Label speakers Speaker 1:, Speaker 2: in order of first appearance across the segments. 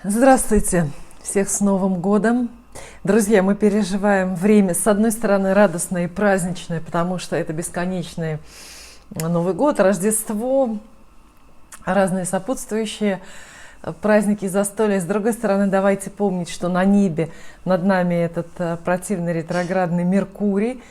Speaker 1: Здравствуйте! Всех с Новым годом! Друзья, мы переживаем время, с одной стороны, радостное и праздничное, потому что это бесконечный Новый год, Рождество, разные сопутствующие праздники и застолья. С другой стороны, давайте помнить, что на небе над нами этот противный ретроградный Меркурий,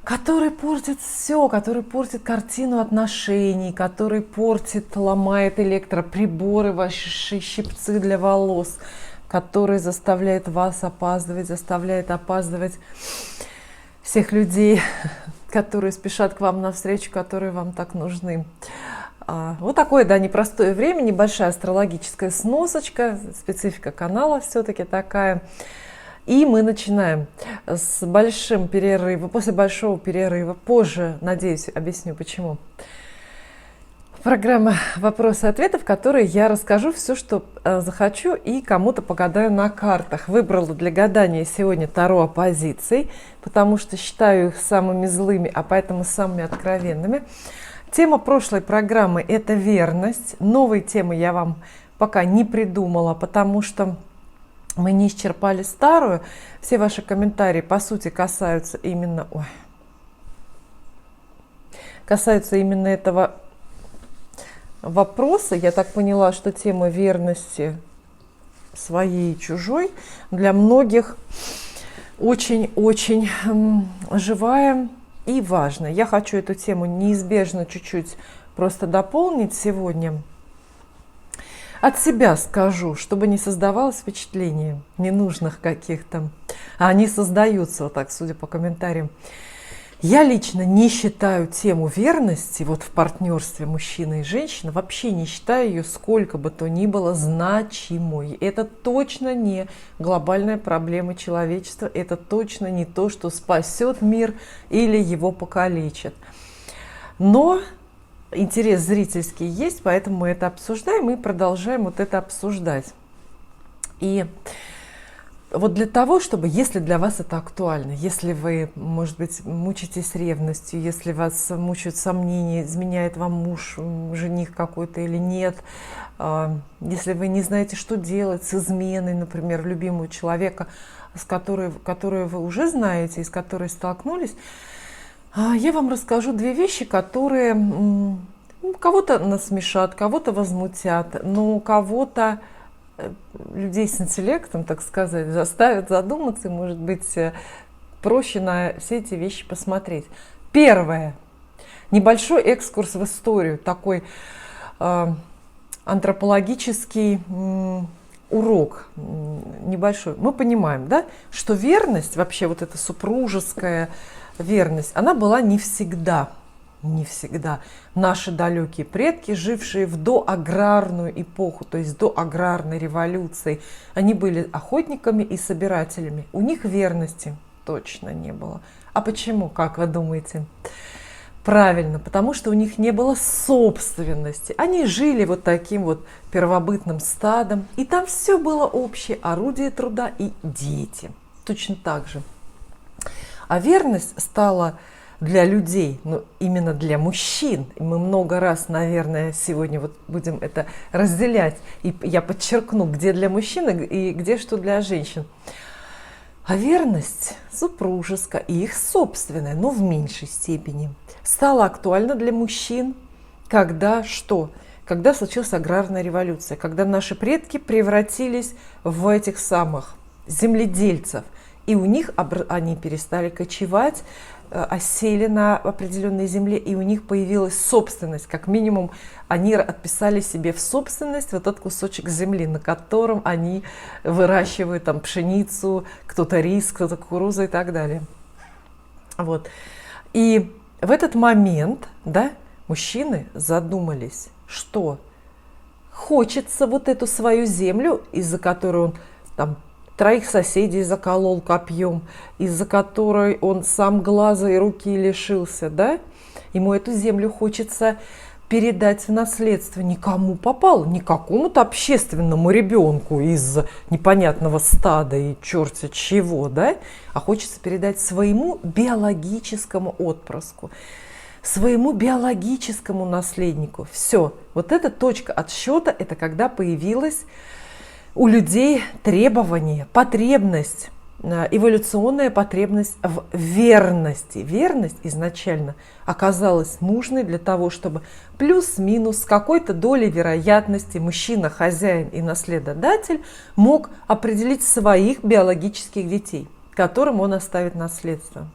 Speaker 1: который портит все, который портит картину отношений, который портит, ломает электроприборы, ваши щипцы для волос, который заставляет вас опаздывать, заставляет опаздывать всех людей, которые спешат к вам навстречу, которые вам так нужны. Вот такое, да, непростое время, небольшая астрологическая сносочка, специфика канала все-таки такая. И мы начинаем с большим перерывом, после большого перерыва, позже, надеюсь, объясню почему. Программа «Вопросы и ответы», в которой я расскажу все, что захочу, и кому-то погадаю на картах. Выбрала для гадания сегодня Таро оппозиций, потому что считаю их самыми злыми, а поэтому самыми откровенными. Тема прошлой программы – это верность. Новой темы я вам пока не придумала, потому что мы не исчерпали старую. Все ваши комментарии, по сути, касаются именно этого вопроса. Я так поняла, что тема верности своей и чужой для многих очень-очень живая и важная. Я хочу эту тему неизбежно чуть-чуть просто дополнить сегодня. От себя скажу, чтобы не создавалось впечатление ненужных каких-то, а они создаются, вот так, судя по комментариям. Я лично не считаю тему верности вот в партнерстве мужчина и женщина, вообще не считаю ее сколько бы то ни было значимой. Это точно не глобальная проблема человечества, это точно не то, что спасет мир или его покалечит. Но интерес зрительский есть, поэтому мы это обсуждаем и продолжаем вот это обсуждать. И вот для того, чтобы, если для вас это актуально, если вы, может быть, мучитесь ревностью, если вас мучают сомнения, изменяет вам муж, жених какой-то или нет, если вы не знаете, что делать с изменой, например, любимого человека, которую вы уже знаете и с которой столкнулись, я вам расскажу две вещи, которые кого-то насмешат, кого-то возмутят, но кого-то, людей с интеллектом, так сказать, заставят задуматься и, может быть, проще на все эти вещи посмотреть. Первое. Небольшой экскурс в историю, такой антропологический урок небольшой. Мы понимаем, да, что верность, вообще вот эта супружеская верность, она была не всегда. Не всегда. Наши далекие предки, жившие в доаграрную эпоху, то есть до аграрной революции, они были охотниками и собирателями. У них верности точно не было. А почему, как вы думаете? Правильно, потому что у них не было собственности. Они жили вот таким вот первобытным стадом, и там все было общее: орудие труда и дети. Точно так же. А верность стала для людей, но именно для мужчин. И мы много раз, наверное, сегодня вот будем это разделять. И я подчеркну, где для мужчин и где что для женщин. А верность супружеская и их собственная, но в меньшей степени, стала актуальна для мужчин, когда что? Когда случилась аграрная революция, когда наши предки превратились в этих самых земледельцев. И у них они перестали кочевать, осели на определенной земле, и у них появилась собственность. Как минимум, они отписали себе в собственность вот этот кусочек земли, на котором они выращивают там пшеницу, кто-то рис, кто-то кукурузу и так далее. Вот. И в этот момент, да, мужчины задумались, что хочется вот эту свою землю, из-за которой он там троих соседей заколол копьем, из-за которой он сам глаза и руки лишился, да? Ему эту землю хочется передать в наследство никому попало, не какому-то общественному ребенку из непонятного стада и черти чего, да? А хочется передать своему биологическому отпрыску, своему биологическому наследнику. Все. Вот эта точка отсчета, это когда появилась у людей требование, потребность, эволюционная потребность в верности. Верность изначально оказалась нужной для того, чтобы плюс-минус с какой-то долей вероятности мужчина, хозяин и наследодатель мог определить своих биологических детей, которым он оставит наследство.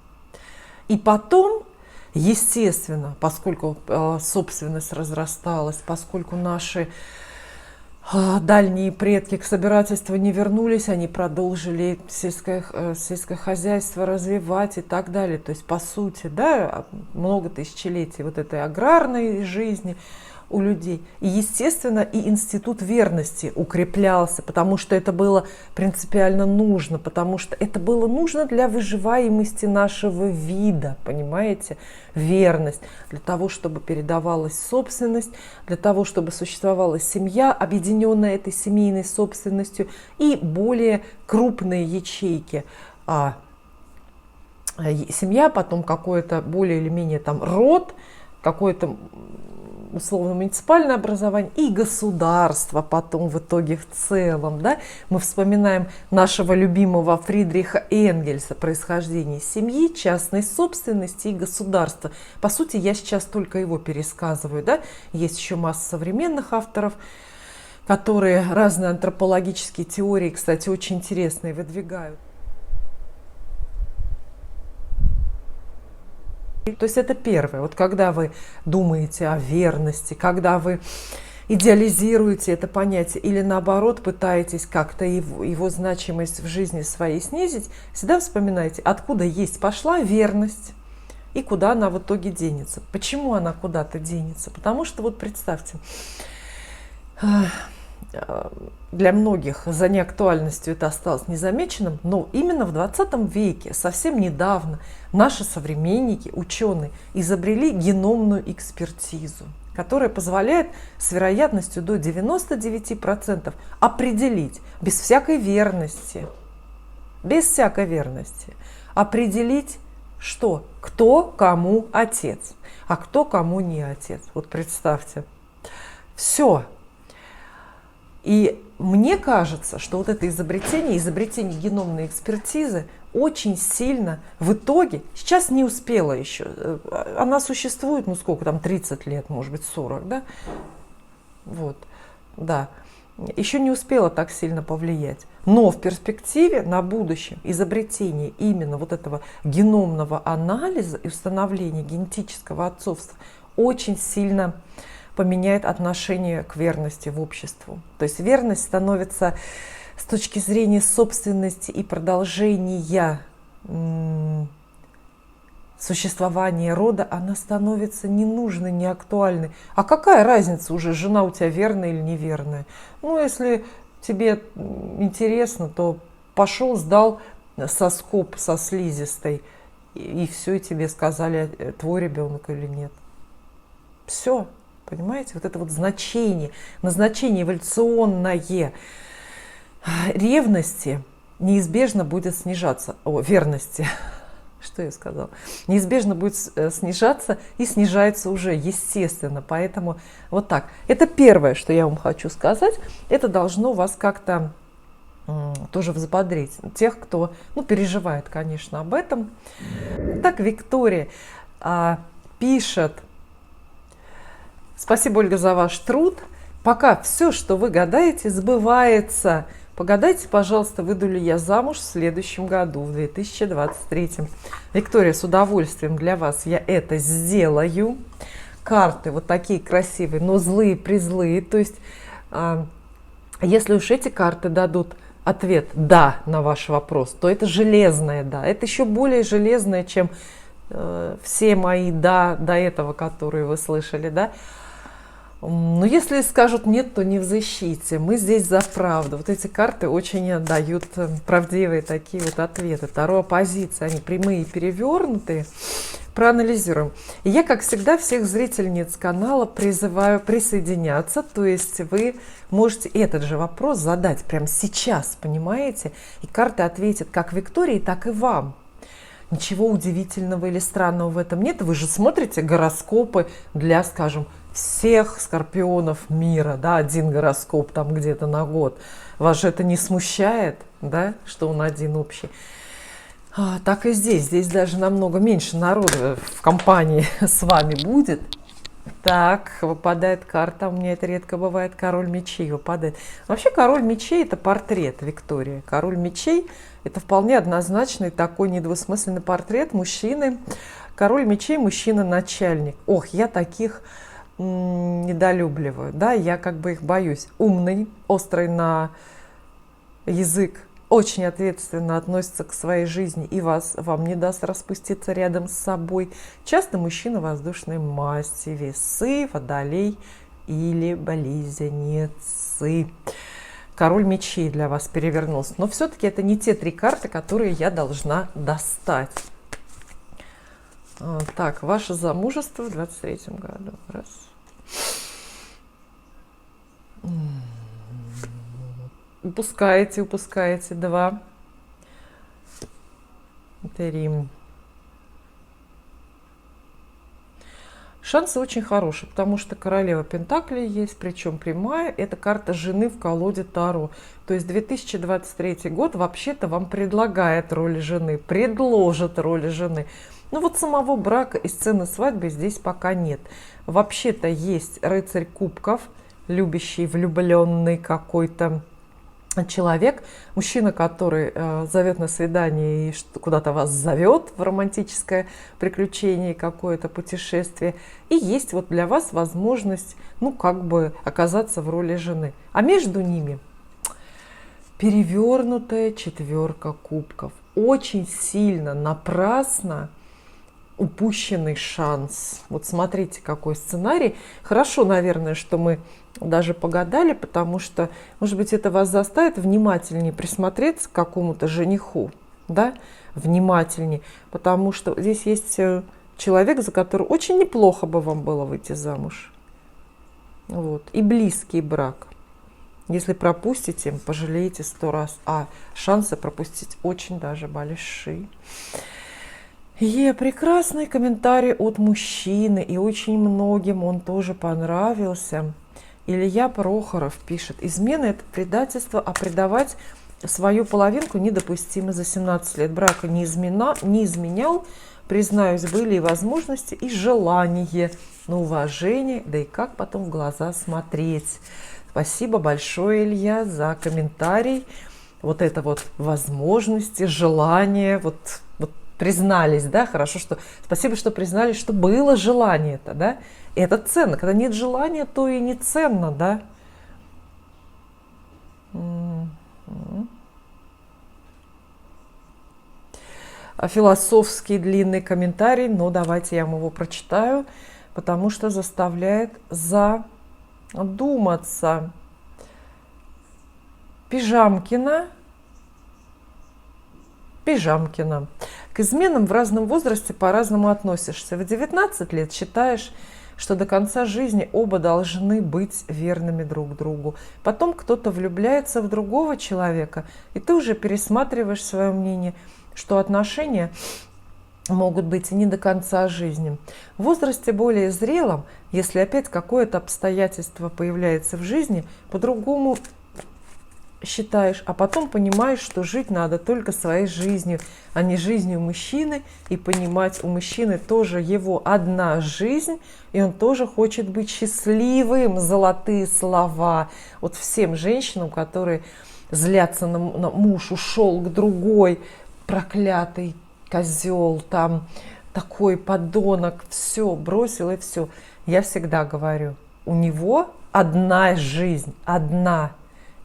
Speaker 1: И потом, естественно, поскольку собственность разрасталась, поскольку наши дальние предки к собирательству не вернулись, они продолжили сельское хозяйство развивать и так далее. То есть, по сути, да, много тысячелетий вот этой аграрной жизни у людей. И, естественно, и институт верности укреплялся, потому что это было принципиально нужно, потому что это было нужно для выживаемости нашего вида, понимаете? Верность, для того, чтобы передавалась собственность, для того, чтобы существовала семья, объединенная этой семейной собственностью, и более крупные ячейки. Семья, потом какое-то более или менее там род, какое-то условно-муниципальное образование и государство потом в итоге в целом. Да? Мы вспоминаем нашего любимого Фридриха Энгельса «Происхождение семьи, частной собственности и государства». По сути, я сейчас только его пересказываю. Да? Есть еще масса современных авторов, которые разные антропологические теории, кстати, очень интересные, выдвигают. То есть это первое. Вот когда вы думаете о верности, когда вы идеализируете это понятие или наоборот пытаетесь как-то его значимость в жизни своей снизить, всегда вспоминайте, откуда пошла верность и куда она в итоге денется. Почему она куда-то денется? Потому что вот представьте, для многих за неактуальностью это осталось незамеченным, но именно в 20 веке, совсем недавно, наши современники, ученые, изобрели геномную экспертизу, которая позволяет с вероятностью до 99% определить без всякой верности, определить, что кто кому отец, а кто кому не отец. Вот представьте, все. И мне кажется, что вот это изобретение геномной экспертизы очень сильно в итоге, сейчас не успела еще, она существует, ну сколько там, 30 лет, может быть 40, да? Вот, да, еще не успела так сильно повлиять. Но в перспективе на будущем изобретение именно вот этого геномного анализа и установления генетического отцовства очень сильно поменяет отношение к верности в обществе. То есть верность становится с точки зрения собственности и продолжения существования рода, она становится ненужной, неактуальной. А какая разница уже, жена у тебя верная или неверная? Ну, если тебе интересно, то пошел, сдал соскоб со слизистой, и все, и тебе сказали, твой ребенок или нет. Все. Понимаете, вот это вот назначение эволюционное ревности неизбежно будет снижаться, верности, что я сказала, неизбежно будет снижаться и снижается уже, естественно. Поэтому вот так. Это первое, что я вам хочу сказать. Это должно вас как-то тоже взбодрить. Тех, кто переживает, конечно, об этом. Так, Виктория пишет: спасибо, Ольга, за ваш труд. Пока все, что вы гадаете, сбывается. Погадайте, пожалуйста, выйду ли я замуж в следующем году, в 2023. Виктория, с удовольствием для вас я это сделаю. Карты вот такие красивые, но злые-призлые. То есть, если уж эти карты дадут ответ «да» на ваш вопрос, то это железное «да». Это еще более железное, чем все мои «да» до этого, которые вы слышали, да. Но если скажут нет, то не в защите. Мы здесь за правду. Вот эти карты очень дают правдивые такие вот ответы. Таро оппозиции, они прямые и перевернутые. Проанализируем. И я, как всегда, всех зрительниц канала призываю присоединяться. То есть вы можете этот же вопрос задать прямо сейчас, понимаете? И карты ответят как Виктории, так и вам. Ничего удивительного или странного в этом нет. Вы же смотрите гороскопы для, скажем, всех скорпионов мира, да, один гороскоп там где-то на год. Вас же это не смущает, да, что он один общий? Так и здесь. Здесь даже намного меньше народа в компании с вами будет. Так, выпадает карта. У меня это редко бывает. Король мечей выпадает. Вообще, король мечей — это портрет Виктории. Король мечей — это вполне однозначный такой недвусмысленный портрет мужчины. Король мечей — мужчина-начальник. Ох, я таких недолюбливаю. Да, я как бы их боюсь. Умный, острый на язык, очень ответственно относится к своей жизни и вам не даст распуститься рядом с собой. Часто мужчина воздушной масти, весы, водолей или близнецы. Король мечей для вас перевернулся. Но все-таки это не те 3 карты, которые я должна достать. Так, ваше замужество в 23-м году. Раз. Упускаете. 2. 3. Шансы очень хорошие, потому что королева Пентаклей есть, причем прямая. Это карта жены в колоде Таро. То есть 2023 год вообще-то вам предлагает роли жены, предложит роли жены. Но вот самого брака и сцены свадьбы здесь пока нет. Вообще-то есть рыцарь кубков, любящий, влюбленный какой-то человек, мужчина, который зовет на свидание и куда-то вас зовет в романтическое приключение, какое-то путешествие. И есть вот для вас возможность, ну, как бы оказаться в роли жены. А между ними перевернутая 4 кубков. Очень сильно, напрасно упущенный шанс. Вот смотрите, какой сценарий. Хорошо, наверное, что мы даже погадали, потому что, может быть, это вас заставит внимательнее присмотреться к какому-то жениху, да, внимательнее, потому что здесь есть человек, за которого очень неплохо бы вам было выйти замуж. Вот. И близкий брак. Если пропустите, пожалеете 100 раз, а шансы пропустить очень даже большие. Прекрасный комментарий от мужчины, и очень многим он тоже понравился. Илья Прохоров пишет: измена — это предательство, а предавать свою половинку недопустимо. За 17 лет брака не изменял, признаюсь, были и возможности, и желание на уважение, да и как потом в глаза смотреть. Спасибо большое, Илья, за комментарий. Вот это вот возможности, желание, вот признались, да, хорошо, что спасибо, что признались, что было желание-то, да, это ценно. Когда нет желания, то и не ценно, да. Философский длинный комментарий, но давайте я вам его прочитаю, потому что заставляет задуматься. Пижамкина. К изменам в разном возрасте по-разному относишься. В 19 лет считаешь, что до конца жизни оба должны быть верными друг другу. Потом кто-то влюбляется в другого человека, и ты уже пересматриваешь свое мнение, что отношения могут быть и не до конца жизни. В возрасте более зрелом, если опять какое-то обстоятельство появляется в жизни, по-другому считаешь, а потом понимаешь, что жить надо только своей жизнью, а не жизнью мужчины, и понимать, у мужчины тоже его одна жизнь, и он тоже хочет быть счастливым. Золотые слова. Вот всем женщинам, которые злятся на муж, ушел к другой, проклятый козел, там такой подонок, все, бросил и все. Я всегда говорю, у него одна жизнь, одна.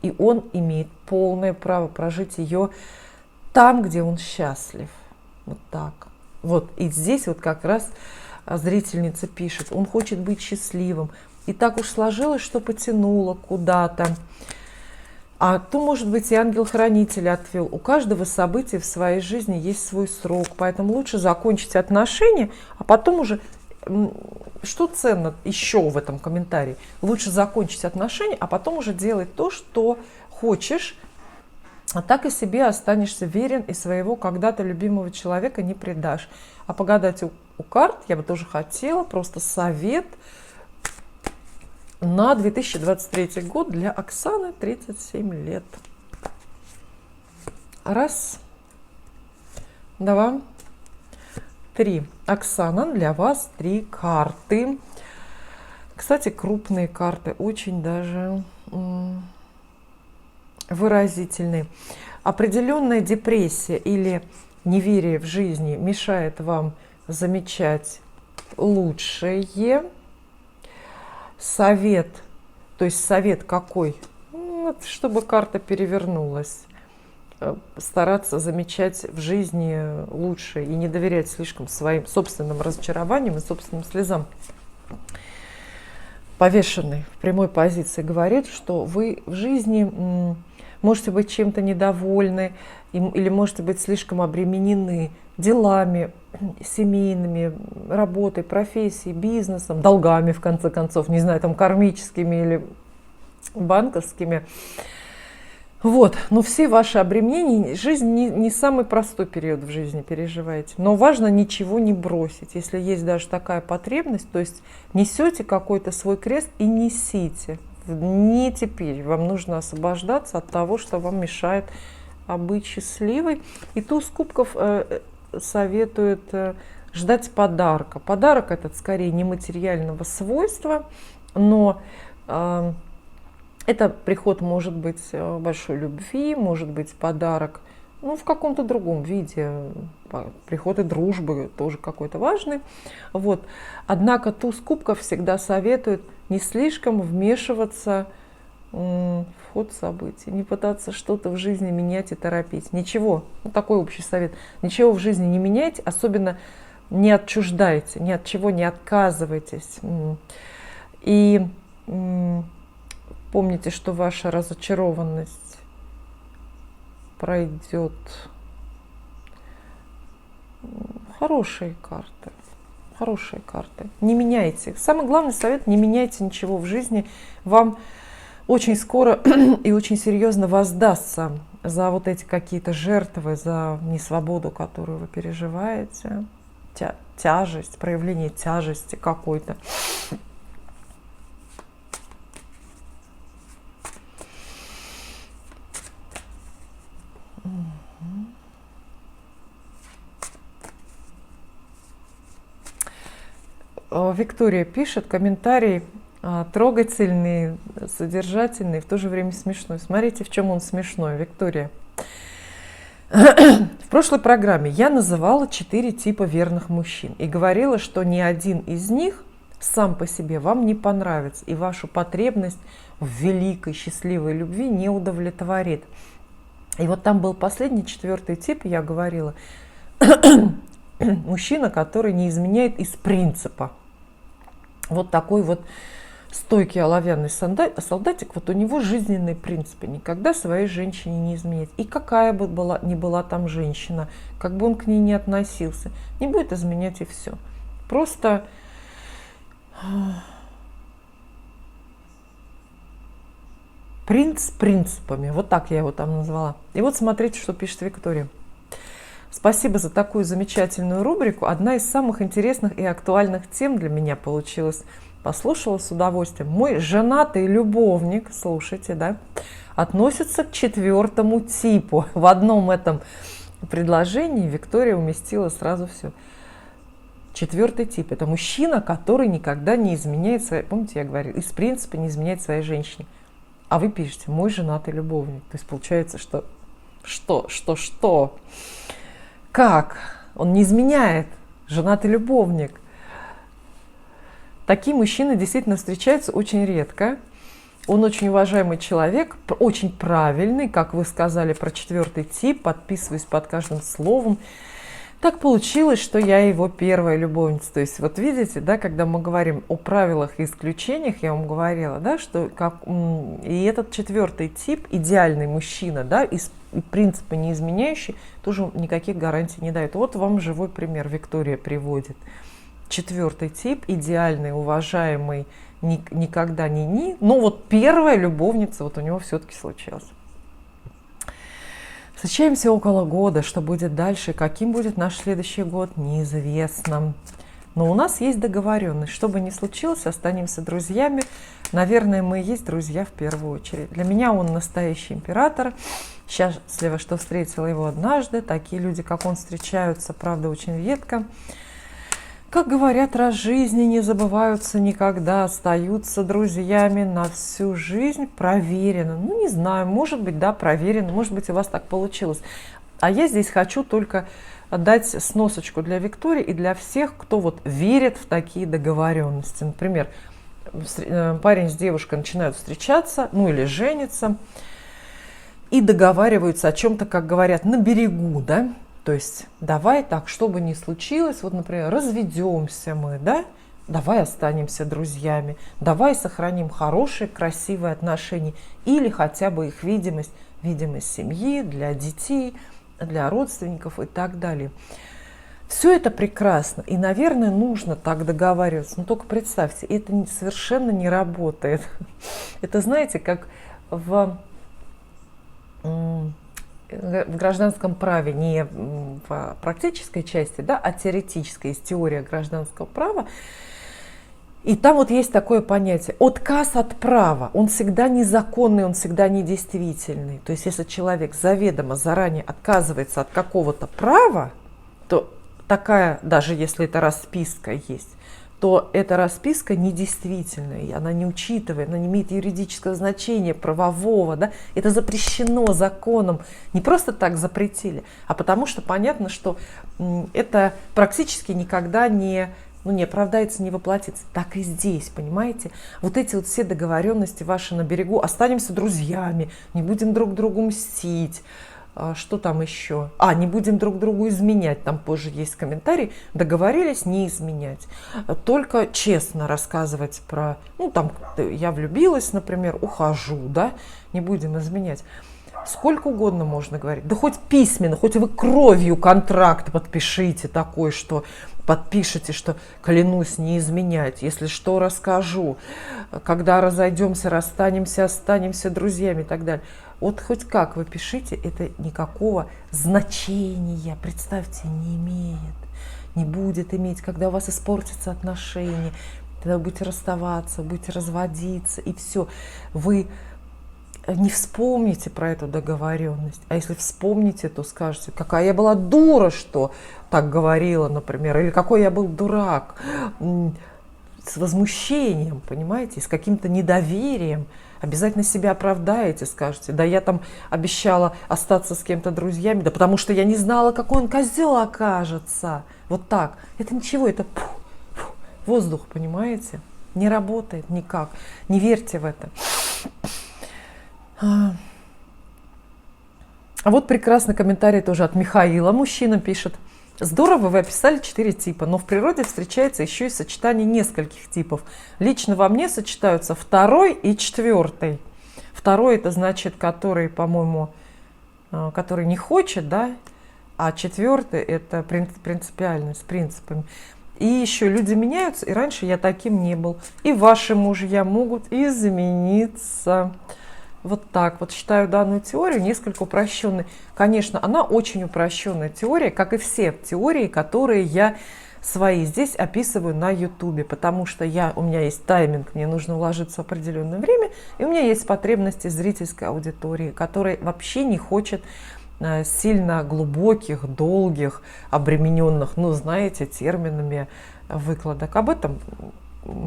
Speaker 1: И он имеет полное право прожить ее там, где он счастлив. Вот так. Вот. И здесь вот как раз зрительница пишет, он хочет быть счастливым. И так уж сложилось, что потянуло куда-то. А то, может быть, и ангел-хранитель отвел. У каждого события в своей жизни есть свой срок. Поэтому лучше закончить отношения, а потом уже... Что ценно еще в этом комментарии? Лучше закончить отношения, а потом уже делать то, что хочешь, а так и себе останешься верен, и своего когда-то любимого человека не предашь. А погадать у карт я бы тоже хотела, просто совет. на 2023 год для Оксаны 37 лет. Раз, два, три. Оксана, для вас 3 карты. Кстати, крупные карты, очень даже выразительные. Определенная депрессия или неверие в жизни мешает вам замечать лучшее. Совет, то есть совет какой? Чтобы карта перевернулась. Стараться замечать в жизни лучшее и не доверять слишком своим собственным разочарованиям и собственным слезам. Повешенный в прямой позиции говорит, что вы в жизни можете быть чем-то недовольны или можете быть слишком обременены делами семейными, работой, профессией, бизнесом, долгами, в конце концов, не знаю, там кармическими или банковскими. Вот, но все ваши обременения, жизнь не самый простой период в жизни переживаете, но важно ничего не бросить, если есть даже такая потребность, то есть несете какой-то свой крест и несите, не теперь, вам нужно освобождаться от того, что вам мешает быть счастливой. И туз кубков советует ждать подарка. Подарок этот скорее нематериального свойства, но это приход может быть большой любви, может быть подарок в каком-то другом виде, приход и дружбы тоже какой-то важный. Вот. Однако туз кубков всегда советует не слишком вмешиваться в ход событий, не пытаться что-то в жизни менять и торопить. Ничего, такой общий совет, ничего в жизни не меняйте, особенно не отчуждайте, ни от чего не отказывайтесь. И помните, что ваша разочарованность пройдет. Хорошие карты. Хорошие карты. Не меняйте. Самый главный совет: не меняйте ничего в жизни. Вам очень скоро и очень серьезно воздастся за вот эти какие-то жертвы, за несвободу, которую вы переживаете. Тяжесть, проявление тяжести какой-то. Виктория пишет комментарий трогательный, содержательный, в то же время смешной. Смотрите, в чем он смешной, Виктория. В прошлой программе я называла 4 типа верных мужчин и говорила, что ни один из них сам по себе вам не понравится и вашу потребность в великой счастливой любви не удовлетворит. И вот там был последний, 4-й тип, я говорила, мужчина, который не изменяет из принципа. Вот такой вот стойкий оловянный солдатик, вот у него жизненные принципы: никогда своей женщине не изменять. И какая бы ни была там женщина, как бы он к ней не относился, не будет изменять, и все. Просто принц с принципами, вот так я его там назвала. И вот смотрите, что пишет Виктория. Спасибо за такую замечательную рубрику. Одна из самых интересных и актуальных тем для меня получилась. Послушала с удовольствием. Мой женатый любовник, слушайте, да, относится к 4-му типу. В одном этом предложении Виктория уместила сразу все. 4-й тип – это мужчина, который никогда не изменяет своей, помните, я говорила, из принципа не изменяет своей женщине. А вы пишете: мой женатый любовник. То есть получается, что? Как? Он не изменяет, женатый любовник. Такие мужчины действительно встречаются очень редко. Он очень уважаемый человек, очень правильный, как вы сказали про 4-й тип, подписываюсь под каждым словом. Так получилось, что я его первая любовница. То есть вот видите, да, когда мы говорим о правилах и исключениях, я вам говорила, да, что и этот 4-й тип, идеальный мужчина, да, из принципа не изменяющий, тоже никаких гарантий не дает. Вот вам живой пример Виктория приводит. 4-й тип, идеальный, уважаемый, никогда не, но вот первая любовница вот у него все-таки случилась. Встречаемся около года. Что будет дальше, каким будет наш следующий год, неизвестно. Но у нас есть договоренность. Что бы ни случилось, останемся друзьями. Наверное, мы и есть друзья в первую очередь. Для меня он настоящий император. Счастлива, что встретила его однажды. Такие люди, как он, встречаются, правда, очень редко. Как говорят, раз в жизни не забываются никогда, остаются друзьями на всю жизнь. Проверено. Ну, не знаю, может быть, да, проверено. Может быть, у вас так получилось. А я здесь хочу только дать сносочку для Виктории и для всех, кто вот верит в такие договоренности. Например, парень с девушкой начинают встречаться, ну или женятся, и договариваются о чем-то, как говорят, на берегу, да? То есть давай так, что бы ни случилось, вот, например, разведемся мы, да? Давай останемся друзьями, давай сохраним хорошие, красивые отношения или хотя бы их видимость семьи, для детей, для родственников и так далее. Все это прекрасно, и, наверное, нужно так договариваться. Но только представьте, это совершенно не работает. Это, знаете, как в гражданском праве, не в практической части, да, а теоретической, есть теория гражданского права. И там вот есть такое понятие: отказ от права, он всегда незаконный, он всегда недействительный. То есть если человек заведомо заранее отказывается от какого-то права, то такая, даже если это расписка есть, то эта расписка недействительная, и она не учитывает, она не имеет юридического значения, правового, да? Это запрещено законом, не просто так запретили, а потому что понятно, что это практически никогда не оправдается, не воплотится. Так и здесь, понимаете? Вот эти вот все договоренности ваши на берегу, останемся друзьями, не будем друг другу мстить. Что там еще? Не будем друг другу изменять. Там позже есть комментарий. Договорились не изменять. Только честно рассказывать про... там, я влюбилась, например, ухожу, да? Не будем изменять. Сколько угодно можно говорить. Да хоть письменно, хоть вы кровью контракт подпишите такой, что подпишите, что клянусь не изменять. Если что, расскажу. Когда разойдемся, расстанемся, останемся друзьями и так далее. Вот хоть как вы пишите, это никакого значения, представьте, не имеет, не будет иметь, когда у вас испортятся отношения, тогда вы будете расставаться, будете разводиться, и все. Вы не вспомните про эту договоренность, а если вспомните, то скажете: какая я была дура, что так говорила, например, или какой я был дурак, с возмущением, понимаете, с каким-то недоверием. Обязательно себя оправдаете, скажете: да я там обещала остаться с кем-то друзьями, да потому что я не знала, какой он козел окажется. Вот так. Это ничего, это воздух, понимаете? Не работает никак. Не верьте в это. А вот прекрасный комментарий тоже от Михаила. Мужчина пишет: здорово, вы описали 4 типа, но в природе встречается еще и сочетание нескольких типов. Лично во мне сочетаются 2 и 4. 2 это значит, который, по-моему, который не хочет, да, а 4 это принципиальность, с принципами. И еще люди меняются, и раньше я таким не был. И ваши мужья могут измениться. Вот так вот считаю данную теорию несколько упрощенной. Конечно, она очень упрощенная теория, как и все теории, которые я свои здесь описываю на YouTube, потому что у меня есть тайминг, мне нужно уложиться в определенное время, и у меня есть потребности зрительской аудитории, которая вообще не хочет сильно глубоких, долгих, обремененных, знаете, терминами выкладок. Об этом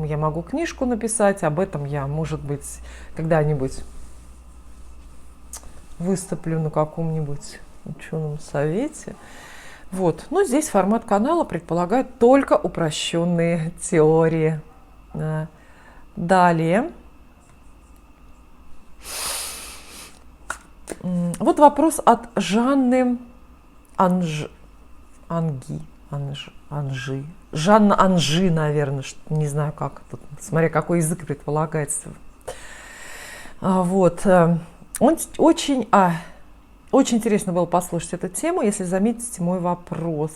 Speaker 1: я могу книжку написать, об этом я, может быть, когда-нибудь выступлю на каком-нибудь ученом совете. Вот. Но здесь формат канала предполагает только упрощенные теории. Далее. Вот вопрос от Жанны Анжи. Жанна Анжи, наверное, не знаю как. Тут, смотря какой язык предполагается. Вот. Очень интересно было послушать эту тему, если заметите мой вопрос.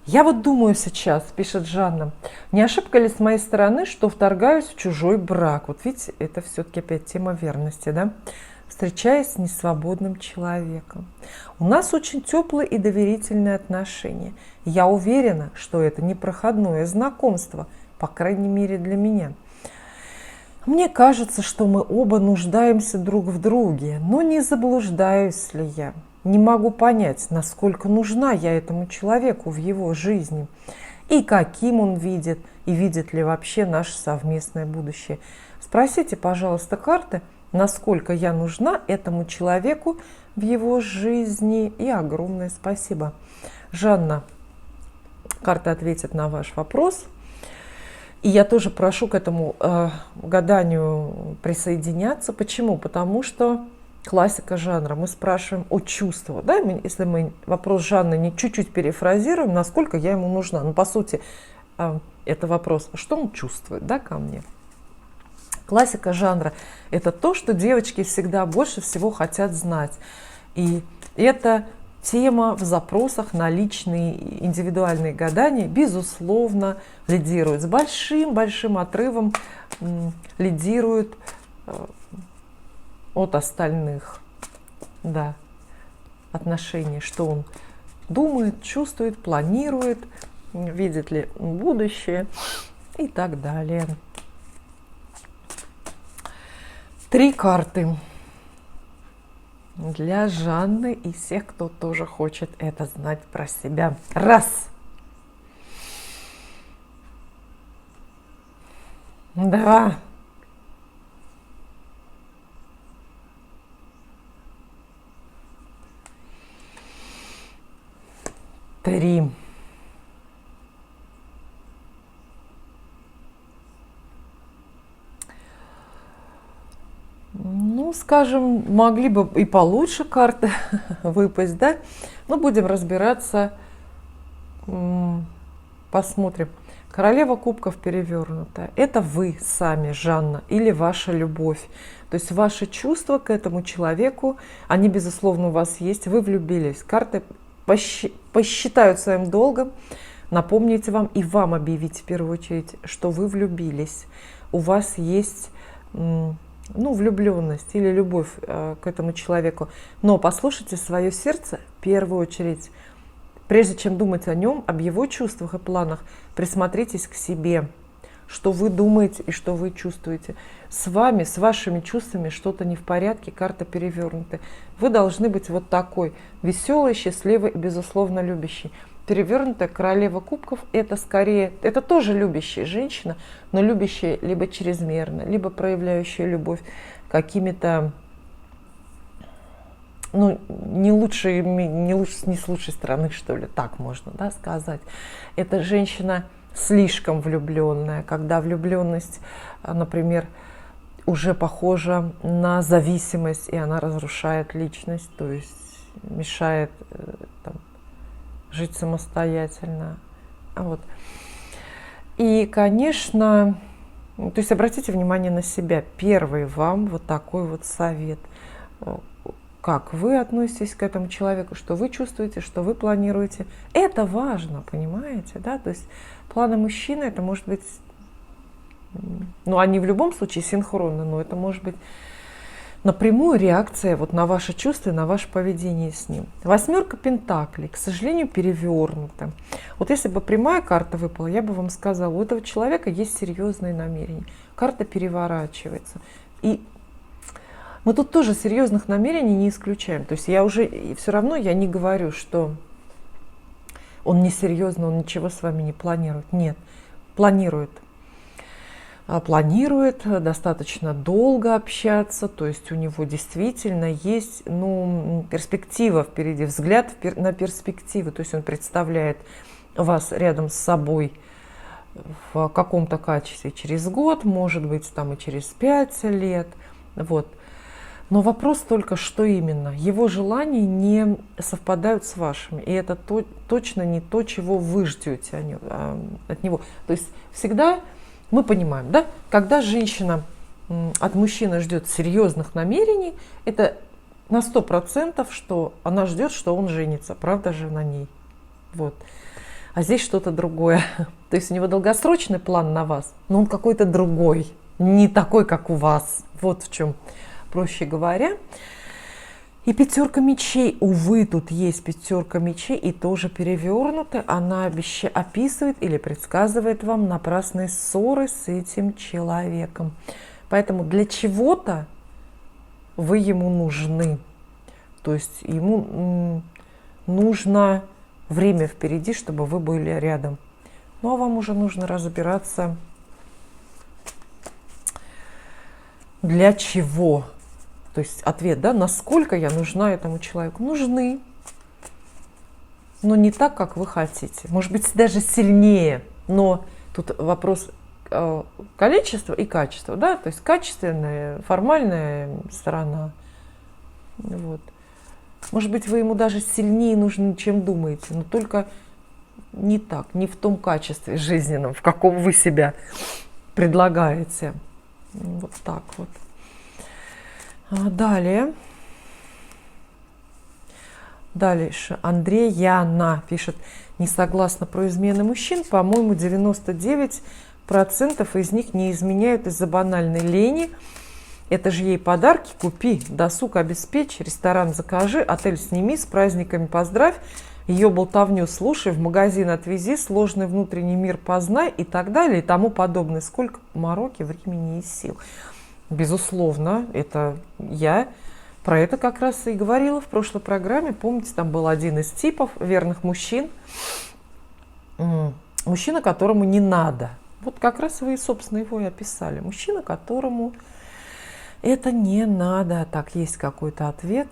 Speaker 1: Я вот думаю сейчас, пишет Жанна, не ошибка ли с моей стороны, что вторгаюсь в чужой брак? Вот видите, это все-таки опять тема верности, да? встречаясь с несвободным человеком. У нас очень теплые и доверительные отношения. Я уверена, что это не проходное знакомство, по крайней мере для меня. Мне кажется, что мы оба нуждаемся друг в друге, но не заблуждаюсь ли я? Не могу понять, насколько нужна я этому человеку в его жизни, и каким он видит, и видит ли вообще наше совместное будущее. Спросите, пожалуйста, карты, насколько я нужна этому человеку в его жизни, и огромное спасибо. Жанна, карта ответит на ваш вопрос. И я тоже прошу к этому гаданию присоединяться. Почему? Потому что классика жанра. Мы спрашиваем о чувствах. Да? Если мы вопрос Жанны не чуть-чуть перефразируем, насколько я ему нужна. Ну, по сути, это вопрос, что он чувствует, да, ко мне. Классика жанра – это то, что девочки всегда больше всего хотят знать. И это тема в запросах на личные индивидуальные гадания, безусловно, лидирует. С большим-большим отрывом лидирует от остальных, да, отношений, что он думает, чувствует, планирует, видит ли будущее и так далее. 3 карты для Жанны и всех, кто тоже хочет это знать про себя. 1. 2. 3. Ну, скажем, могли бы и получше карты выпасть, да? Но будем разбираться. Посмотрим. Королева кубков перевернутая. Это вы сами, Жанна, или ваша любовь. То есть ваши чувства к этому человеку, они, безусловно, у вас есть. Вы влюбились. Карты посчитают своим долгом напомнить вам и вам объявить в первую очередь, что вы влюбились. У вас есть влюбленность или любовь к этому человеку. Но послушайте свое сердце в первую очередь. Прежде чем думать о нем, об его чувствах и планах, присмотритесь к себе, что вы думаете и что вы чувствуете. С вами, с вашими чувствами что-то не в порядке, карта перевернута. Вы должны быть вот такой, веселый, счастливый и, безусловно, любящий. Перевернутая королева кубков – это скорее, это тоже любящая женщина, но любящая либо чрезмерно, либо проявляющая любовь какими-то, не с лучшей стороны, что ли, так можно, да, сказать. Это женщина слишком влюбленная, когда влюбленность, например, уже похожа на зависимость, и она разрушает личность, то есть мешает жить самостоятельно. Вот. И, конечно, то есть обратите внимание на себя. Первый вам вот такой вот совет. Как вы относитесь к этому человеку, что вы чувствуете, что вы планируете. Это важно, понимаете, да? То есть планы мужчины, это может быть, они в любом случае синхронны, но это может быть напрямую реакция вот на ваши чувства и на ваше поведение с ним. 8 пентаклей, к сожалению, перевернута. Вот если бы прямая карта выпала, я бы вам сказала, у этого человека есть серьезные намерения. Карта переворачивается. И мы тут тоже серьезных намерений не исключаем. То есть все равно я не говорю, что он несерьезно, он ничего с вами не планирует. Нет, планирует. Планирует достаточно долго общаться, то есть у него действительно есть перспектива впереди, взгляд на перспективу, то есть он представляет вас рядом с собой в каком-то качестве через год, может быть, и через 5 лет, вот. Но вопрос только, что именно. Его желания не совпадают с вашими, и это точно не то, чего вы ждете от него. То есть всегда мы понимаем, да, когда женщина от мужчины ждет серьезных намерений, это на 100%, что она ждет, что он женится, правда же, на ней. Вот. А здесь что-то другое. То есть у него долгосрочный план на вас, но он какой-то другой, не такой, как у вас. Вот в чем проще говоря. И пятерка мечей, увы, тут есть пятерка мечей, и тоже перевернута. Она описывает или предсказывает вам напрасные ссоры с этим человеком. Поэтому для чего-то вы ему нужны. То есть ему нужно время впереди, чтобы вы были рядом. Ну а вам уже нужно разбираться, для чего. То есть ответ, да, насколько я нужна этому человеку. Нужны, но не так, как вы хотите. Может быть, даже сильнее. Но тут вопрос количества и качества, да, то есть качественная, формальная сторона. Вот. Может быть, вы ему даже сильнее нужны, чем думаете, но только не так, не в том качестве жизненном, в каком вы себя предлагаете. Вот так вот. Далее. Дальше. Андреяна пишет: не согласна про измены мужчин. По-моему, 99% из них не изменяют из-за банальной лени. Это же ей подарки купи, досуг обеспечь, ресторан закажи, отель сними, с праздниками поздравь, ее болтовню слушай, в магазин отвези, сложный внутренний мир познай и так далее и тому подобное. Сколько мороки, времени и сил. Безусловно, это я про это как раз и говорила в прошлой программе. Помните, там был один из типов верных мужчин. Мужчина, которому не надо. Вот как раз вы, собственно, его и описали. Мужчина, которому это не надо. Так, есть какой-то ответ.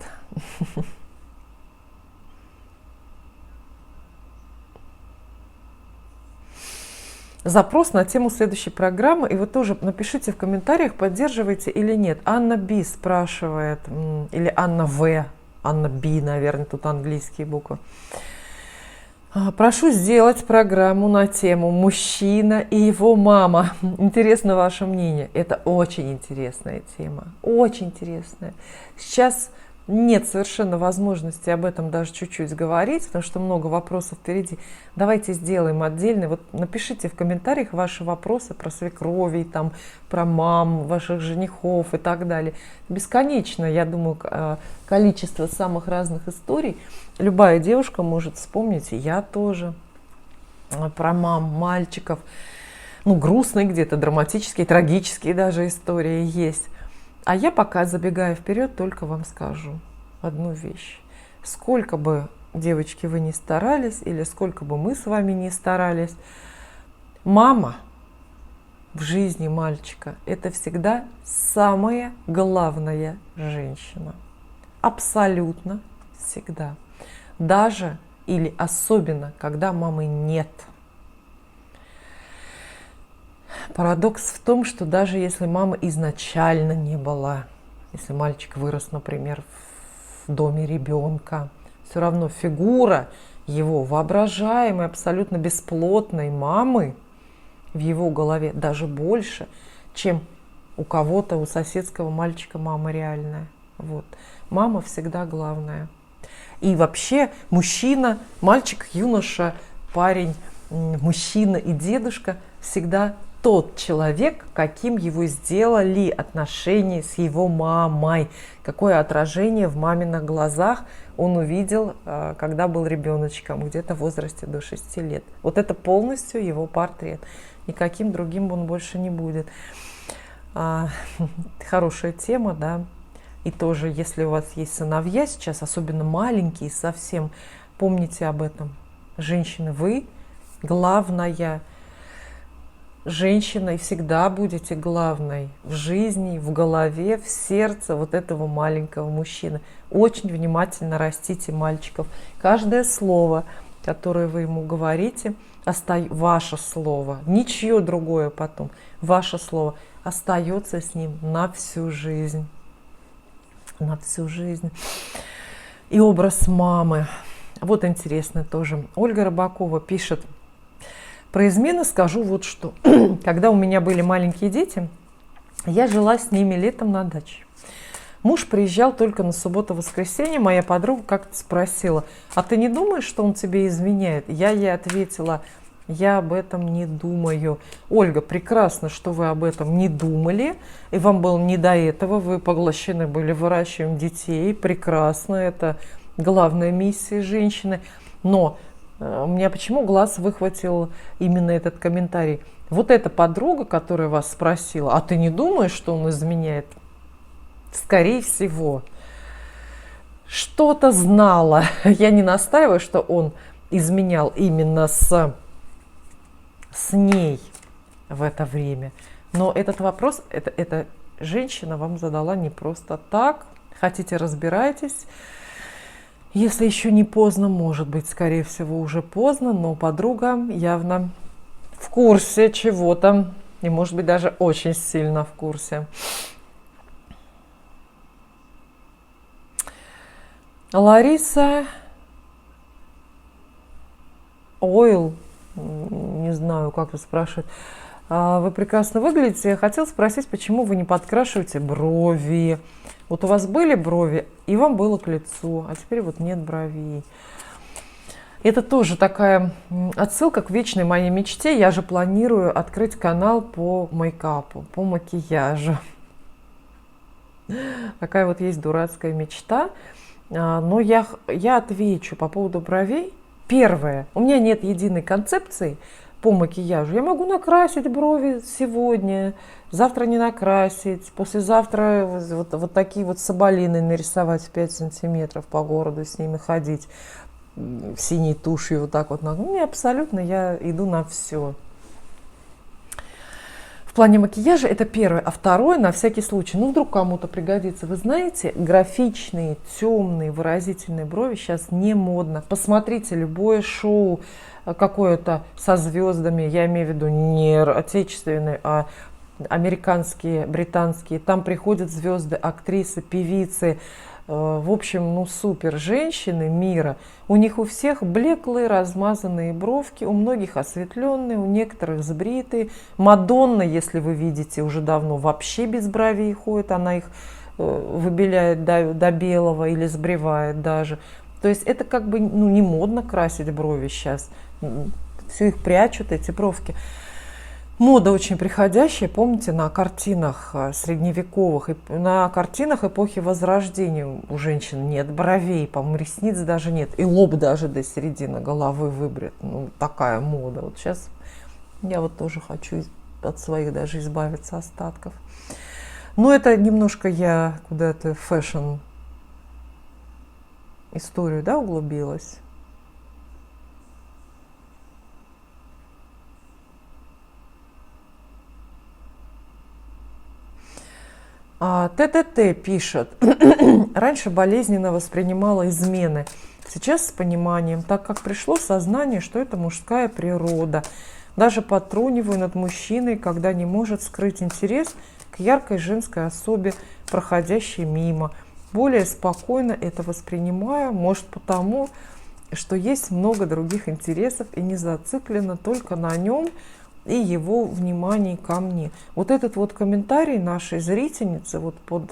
Speaker 1: Запрос на тему следующей программы, и вы тоже напишите в комментариях, поддерживаете или нет. Анна Би спрашивает, или Анна В, Анна Би, наверное, тут английские буквы. Прошу сделать программу на тему «Мужчина и его мама». Интересно ваше мнение. Это очень интересная тема, очень интересная. Сейчас нет совершенно возможности об этом даже чуть-чуть говорить, потому что много вопросов впереди. Давайте сделаем отдельный. Вот напишите в комментариях ваши вопросы про свекровей, там, про мам, ваших женихов и так далее. Бесконечно, я думаю, количество самых разных историй. Любая девушка может вспомнить, и я тоже, про мам, мальчиков. Ну, грустные где-то, драматические, трагические даже истории есть. А я пока, забегая вперед, только вам скажу одну вещь. Сколько бы, девочки, вы ни старались, или сколько бы мы с вами ни старались, мама в жизни мальчика – это всегда самая главная женщина. Абсолютно всегда. Даже или особенно, когда мамы нет. Парадокс в том, что даже если мамы изначально не было, если мальчик вырос, например, в доме ребенка, все равно фигура его воображаемой, абсолютно бесплотной мамы в его голове даже больше, чем у кого-то, у соседского мальчика мама реальная. Вот. Мама всегда главная. И вообще мужчина, мальчик, юноша, парень, мужчина и дедушка всегда тот человек, каким его сделали отношения с его мамой, какое отражение в маминых глазах он увидел, когда был ребеночком, где-то в возрасте до 6 лет. Вот это полностью его портрет. Никаким другим он больше не будет. Хорошая тема, да. И тоже, если у вас есть сыновья сейчас, особенно маленькие совсем, помните об этом. Женщины, вы главная женщина и всегда будете главной в жизни, в голове, в сердце вот этого маленького мужчины. Очень внимательно растите мальчиков. Каждое слово, которое вы ему говорите, ваше слово, ничье другое потом, ваше слово остается с ним на всю жизнь. На всю жизнь. И образ мамы. Вот интересно тоже. Ольга Рыбакова пишет: про измены скажу вот что. Когда у меня были маленькие дети, я жила с ними летом на даче. Муж приезжал только на субботу-воскресенье. Моя подруга как-то спросила: а ты не думаешь, что он тебе изменяет? Я ей ответила: Я об этом не думаю. Ольга, прекрасно, что вы об этом не думали, и вам было не до этого, вы поглощены были выращиванием детей. Прекрасно, это главная миссия женщины. Но у меня почему глаз выхватил именно этот комментарий? Вот эта подруга, которая вас спросила, а ты не думаешь, что он изменяет? Скорее всего, что-то знала. Я не настаиваю, что он изменял именно с ней в это время. Но этот вопрос, эта женщина вам задала не просто так. Хотите, разбирайтесь. Если еще не поздно, может быть, скорее всего, уже поздно, но подруга явно в курсе чего-то. И, может быть, даже очень сильно в курсе. Лариса Ойл, не знаю, как вы спрашиваете. Вы прекрасно выглядите. Я хотела спросить, почему вы не подкрашиваете брови? Вот у вас были брови, и вам было к лицу, а теперь вот нет бровей. Это тоже такая отсылка к вечной моей мечте. Я же планирую открыть канал по мейкапу, по макияжу. Такая вот есть дурацкая мечта. Но я отвечу по поводу бровей. Первое, у меня нет единой концепции по макияжу. Я могу накрасить брови сегодня, завтра не накрасить, послезавтра вот такие вот соболины нарисовать в 5 сантиметров по городу, с ними ходить синей тушью вот так вот. Ну, абсолютно я иду на все. В плане макияжа это первое. А второе, на всякий случай, ну вдруг кому-то пригодится. Вы знаете, графичные, темные, выразительные брови сейчас не модно. Посмотрите любое шоу какое-то со звездами, я имею в виду не отечественные, а американские, британские. Там приходят звезды, актрисы, певицы. В общем, ну супер женщины мира. У них у всех блеклые, размазанные бровки, у многих осветленные, у некоторых сбритые. Мадонна, если вы видите, уже давно вообще без бровей ходит, она их выбеляет до белого или сбривает даже. То есть это как бы ну, не модно красить брови сейчас. Все их прячут, эти бровки. Мода очень приходящая, помните, на картинах средневековых, на картинах эпохи Возрождения у женщин нет бровей, по-моему, ресниц даже нет, и лоб даже до середины головы выбрит. Ну, такая мода. Вот сейчас я вот тоже хочу от своих даже избавиться остатков. Но это немножко я куда-то в фэшн историю, да, углубилась. ТТТ пишет, раньше болезненно воспринимала измены, сейчас с пониманием, так как пришло сознание, что это мужская природа. Даже потруниваю над мужчиной, когда не может скрыть интерес к яркой женской особе, проходящей мимо. Более спокойно это воспринимаю, может потому, что есть много других интересов и не зациклено только на нем и его внимание ко мне. Вот этот вот комментарий нашей зрительницы вот под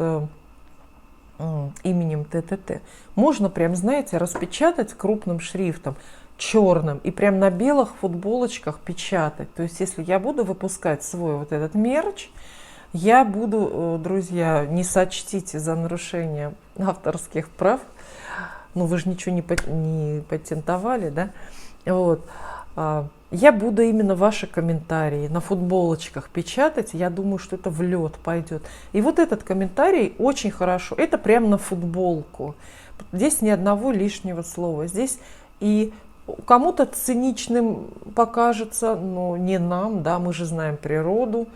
Speaker 1: именем ТТТ можно прям, знаете, распечатать крупным шрифтом, черным, и прям на белых футболочках печатать. То есть если я буду выпускать свой вот этот мерч, я буду, друзья, не сочтите за нарушение авторских прав, ну вы же ничего не патентовали, да, вот. Я буду именно ваши комментарии на футболочках печатать. Я думаю, что это в лед пойдет. И вот этот комментарий очень хорошо. Это прям на футболку. Здесь ни одного лишнего слова. Здесь и кому-то циничным покажется, но не нам, да, мы же знаем природу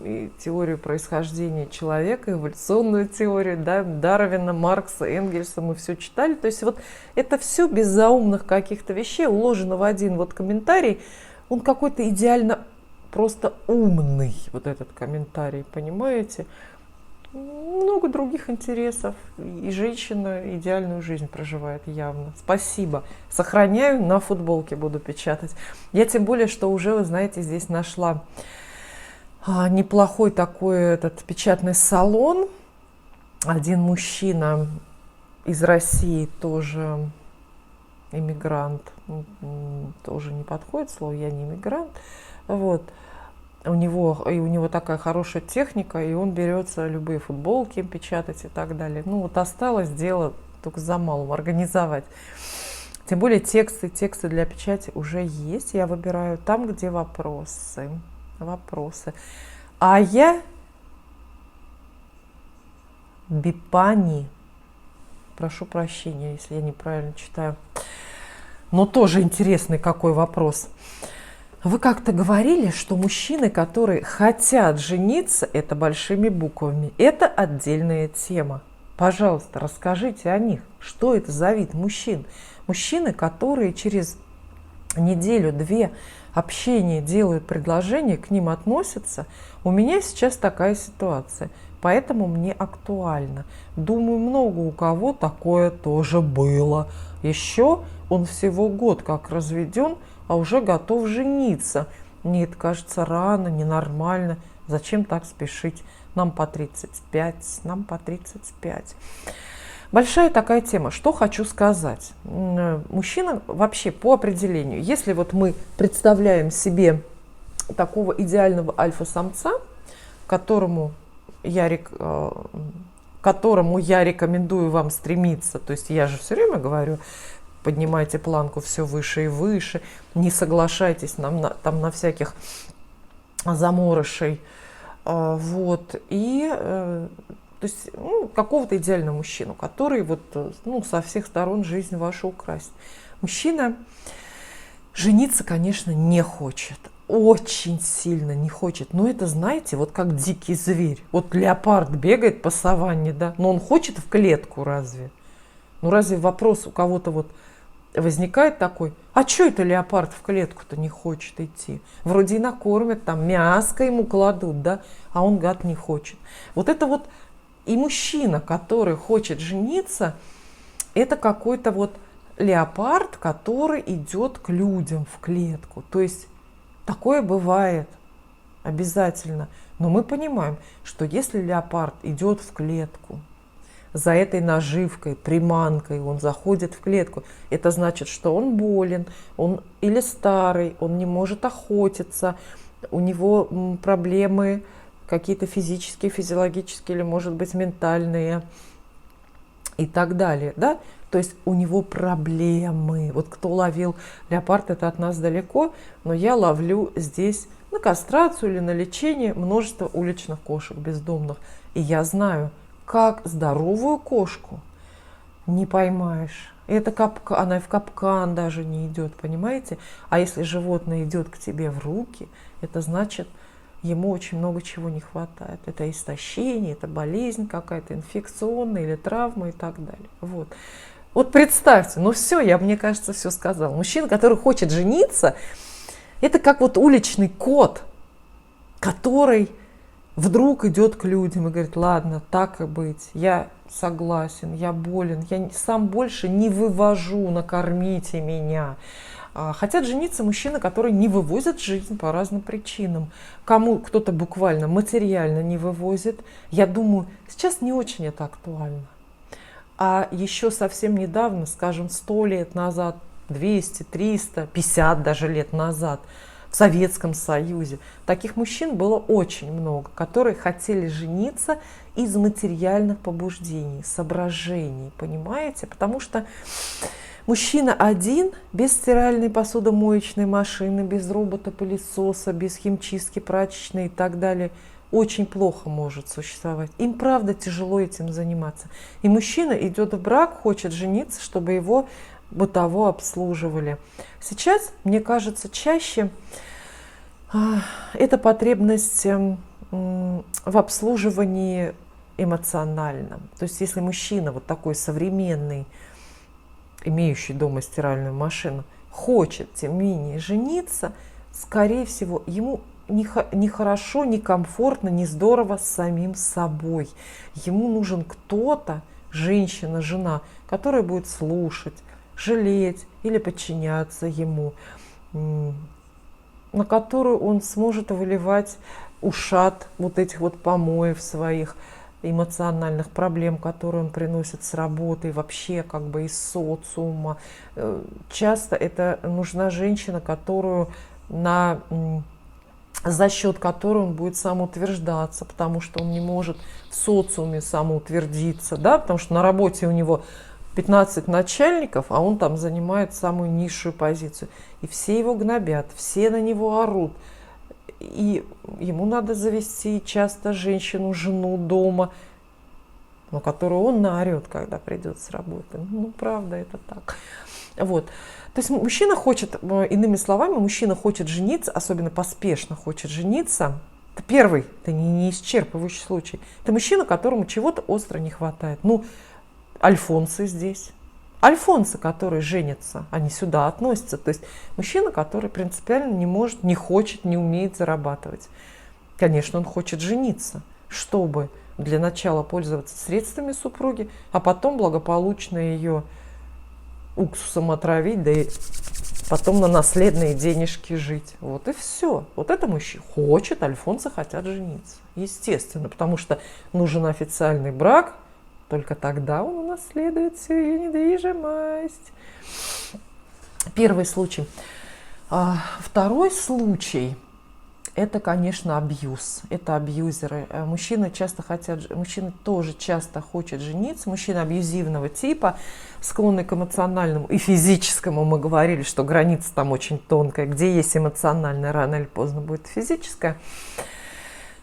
Speaker 1: и теорию происхождения человека, эволюционную теорию, да, Дарвина, Маркса, Энгельса, мы все читали. То есть вот это все без заумных каких-то вещей уложено в один вот комментарий. Он какой-то идеально просто умный, вот этот комментарий, понимаете? Много других интересов. И женщина идеальную жизнь проживает явно. Спасибо. Сохраняю, на футболке буду печатать. Я тем более, что уже, вы знаете, здесь нашла неплохой такой этот печатный салон. Один мужчина из России тоже иммигрант, тоже не подходит слово, я не иммигрант, вот, у него такая хорошая техника, и он берется любые футболки печатать и так далее. Ну вот осталось дело только за малым организовать. Тем более тексты для печати уже есть. Я выбираю там, где вопросы. А я Бипани. Прошу прощения, если я неправильно читаю. Но тоже интересный какой вопрос. Вы как-то говорили, что мужчины, которые хотят жениться, это большими буквами. Это отдельная тема. Пожалуйста, расскажите о них. Что это за вид мужчин? Мужчины, которые через неделю-две общения делают предложение, к ним относятся. У меня сейчас такая ситуация, поэтому мне актуально. Думаю, много у кого такое тоже было. Еще он всего год как разведен, а уже готов жениться. Мне это кажется рано, ненормально. Зачем так спешить? Нам по 35, нам по 35. Большая такая тема. Что хочу сказать. Мужчина вообще по определению, если вот мы представляем себе такого идеального альфа-самца, которому я рекомендую вам стремиться, то есть я же все время говорю, поднимайте планку все выше и выше, не соглашайтесь на всяких заморышей, вот, и то есть какого-то идеального мужчину, который вот, со всех сторон жизнь вашу украсит. Мужчина жениться, конечно, не хочет, очень сильно не хочет, но это, знаете, вот как дикий зверь. Вот леопард бегает по саванне, да, но он хочет в клетку разве? Ну разве вопрос у кого-то вот возникает такой, а что это леопард в клетку-то не хочет идти? Вроде и накормят, там мяско ему кладут, да, а он, гад, не хочет. Вот это вот и мужчина, который хочет жениться, это какой-то вот леопард, который идет к людям в клетку. То есть такое бывает обязательно. Но мы понимаем, что если леопард идет в клетку, за этой наживкой, приманкой, он заходит в клетку, это значит, что он болен, он или старый, он не может охотиться, у него проблемы какие-то физические, физиологические или, может быть, ментальные и так далее, да? То есть у него проблемы. Вот кто ловил леопард, это от нас далеко, но я ловлю здесь на кастрацию или на лечение множество уличных кошек бездомных. И я знаю, как здоровую кошку не поймаешь. Это капкан, она и в капкан даже не идет, понимаете? А если животное идет к тебе в руки, это значит, ему очень много чего не хватает. Это истощение, это болезнь какая-то инфекционная или травма и так далее. Вот представьте, все, мне кажется, все сказала. Мужчина, который хочет жениться, это как вот уличный кот, который вдруг идет к людям и говорит, ладно, так и быть, я согласен, я болен, я сам больше не вывожу, накормите меня. Хотят жениться мужчины, которые не вывозят жизнь по разным причинам. Кому кто-то буквально материально не вывозит. Я думаю, сейчас не очень это актуально. А еще совсем недавно, скажем, 100 лет назад, 200, 300, 50 даже лет назад, в Советском Союзе таких мужчин было очень много, которые хотели жениться из материальных побуждений, соображений, понимаете? Потому что мужчина один, без стиральной посудомоечной машины, без робота-пылесоса, без химчистки прачечной и так далее, очень плохо может существовать. Им, правда, тяжело этим заниматься. И мужчина идет в брак, хочет жениться, чтобы его бытово обслуживали. Сейчас, мне кажется, чаще это потребность в обслуживании эмоциональном. То есть если мужчина вот такой современный, имеющий дома стиральную машину, хочет, тем не менее, жениться, скорее всего, ему не хорошо, не комфортно, не здорово с самим собой. Ему нужен кто-то, женщина, жена, которая будет слушать, жалеть или подчиняться ему, на которую он сможет выливать ушат вот этих вот помоев своих, эмоциональных проблем, которые он приносит с работы, вообще как бы из социума. Часто это нужна женщина, за счет которой он будет самоутверждаться, потому что он не может в социуме самоутвердиться, да, потому что на работе у него 15 начальников, а он там занимает самую низшую позицию. И все его гнобят, все на него орут. И ему надо завести часто женщину, жену дома, но которую он наорет, когда придет с работы. Ну, правда, это так. Вот. То есть мужчина хочет, иными словами, мужчина хочет жениться, особенно поспешно хочет жениться. Это первый, это не исчерпывающий случай. Это мужчина, которому чего-то остро не хватает. Ну, альфонсы здесь. Альфонсы, которые женятся, они сюда относятся. То есть мужчина, который принципиально не может, не хочет, не умеет зарабатывать. Конечно, он хочет жениться, чтобы для начала пользоваться средствами супруги, а потом благополучно ее уксусом отравить, да и потом на наследные денежки жить. Вот и все. Вот это мужчина хочет, альфонсы хотят жениться. Естественно, потому что нужен официальный брак, только тогда он унаследует всю ее недвижимость. Первый случай. Второй случай – это, конечно, абьюз. Это абьюзеры. Мужчины тоже часто хотят жениться. Мужчины абьюзивного типа, склонны к эмоциональному и физическому. Мы говорили, что граница там очень тонкая. Где есть эмоциональное, рано или поздно будет физическое.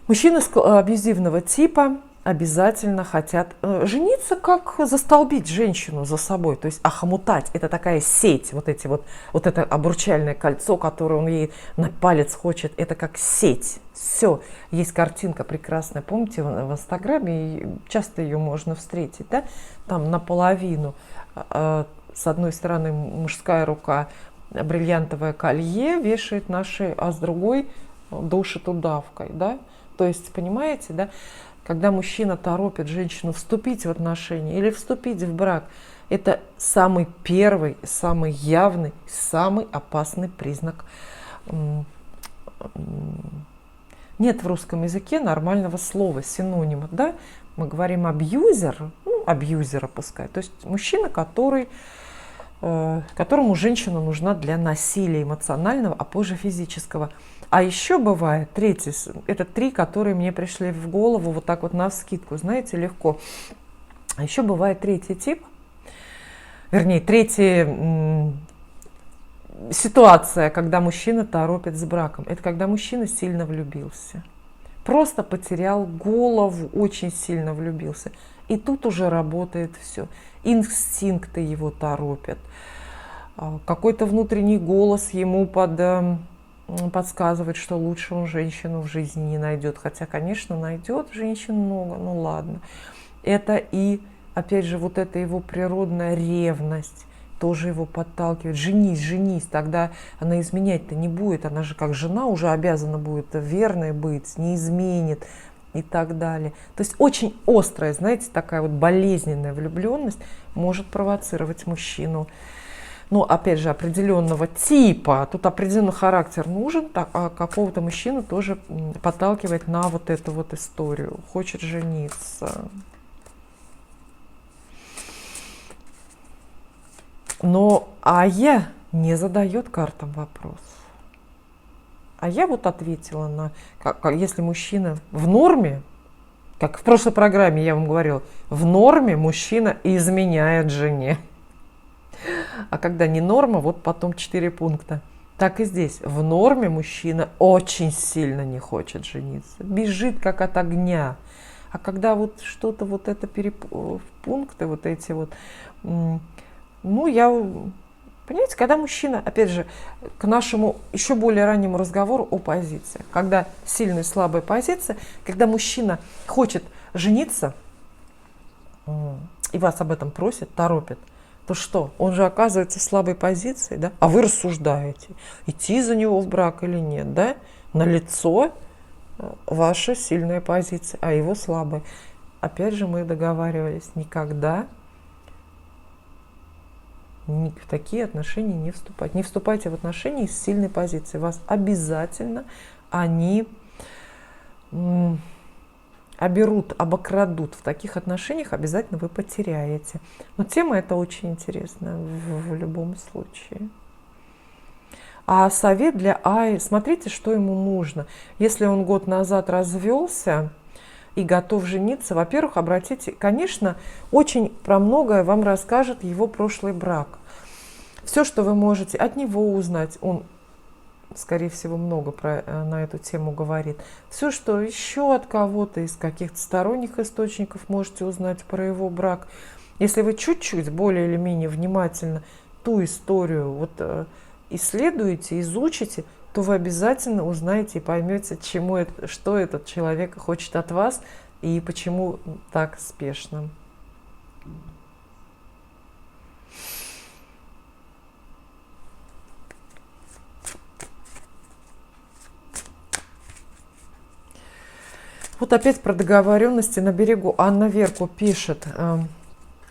Speaker 1: Мужчины абьюзивного типа обязательно хотят жениться, как застолбить женщину за собой, то есть охомутать. Это такая сеть, вот это обручальное кольцо, которое он ей на палец хочет, это как сеть. Все, есть картинка прекрасная, помните, в Инстаграме, и часто ее можно встретить, да? Там наполовину, с одной стороны мужская рука, бриллиантовое колье вешает а с другой душит удавкой, да? То есть, понимаете, да? Когда мужчина торопит женщину вступить в отношения или вступить в брак, это самый первый, самый явный, самый опасный признак. Нет в русском языке нормального слова, синонима. Да? Мы говорим абьюзер, абьюзера пускай. То есть мужчина, которому женщина нужна для насилия эмоционального, а позже физического. А еще бывает, третий, это три, которые мне пришли в голову вот так вот навскидку, знаете, легко. А еще бывает третий тип, вернее, третья ситуация, когда мужчина торопит с браком. Это когда мужчина сильно влюбился. Просто потерял голову, очень сильно влюбился. И тут уже работает все. Инстинкты его торопят. Какой-то внутренний голос ему подсказывает, что лучше он женщину в жизни не найдет. Хотя, конечно, найдет женщин много, ну ладно. Это и, опять же, вот эта его природная ревность тоже его подталкивает. Женись, женись, тогда она изменять-то не будет. Она же как жена уже обязана будет верной быть, не изменит и так далее. То есть очень острая, знаете, такая вот болезненная влюбленность может провоцировать мужчину. Ну, опять же, определенного типа, тут определенный характер нужен, а какого-то мужчину тоже подталкивает на вот эту вот историю, хочет жениться. Но Ая не задает картам вопрос. А я вот ответила если мужчина в норме, как в прошлой программе я вам говорила, в норме мужчина изменяет жене. А когда не норма, вот потом 4 пункта. Так и здесь. В норме мужчина очень сильно не хочет жениться. Бежит как от огня. А когда вот что-то вот это пункты вот эти вот, понимаете, когда мужчина, опять же, к нашему еще более раннему разговору о позиции. Когда сильная и слабая позиция, когда мужчина хочет жениться и вас об этом просит, торопит, то что? Он же оказывается в слабой позиции, да? А вы рассуждаете, идти за него в брак или нет, да? Налицо ваша сильная позиция, а его слабая. Опять же, мы договаривались, никогда в такие отношения не вступать. Не вступайте в отношения с сильной позицией. Вас обязательно они оберут, обокрадут. В таких отношениях обязательно вы потеряете. Но тема эта очень интересная в любом случае. А совет для Аи, смотрите, что ему нужно. Если он год назад развелся и готов жениться, во-первых, обратите, конечно, очень про многое вам расскажет его прошлый брак. Все, что вы можете от него узнать, он, скорее всего, много на эту тему говорит. Все, что еще от кого-то из каких-то сторонних источников можете узнать про его брак. Если вы чуть-чуть более или менее внимательно ту историю исследуете, изучите, то вы обязательно узнаете и поймете, что этот человек хочет от вас и почему так спешно. Вот опять про договоренности на берегу. Анна Верку пишет: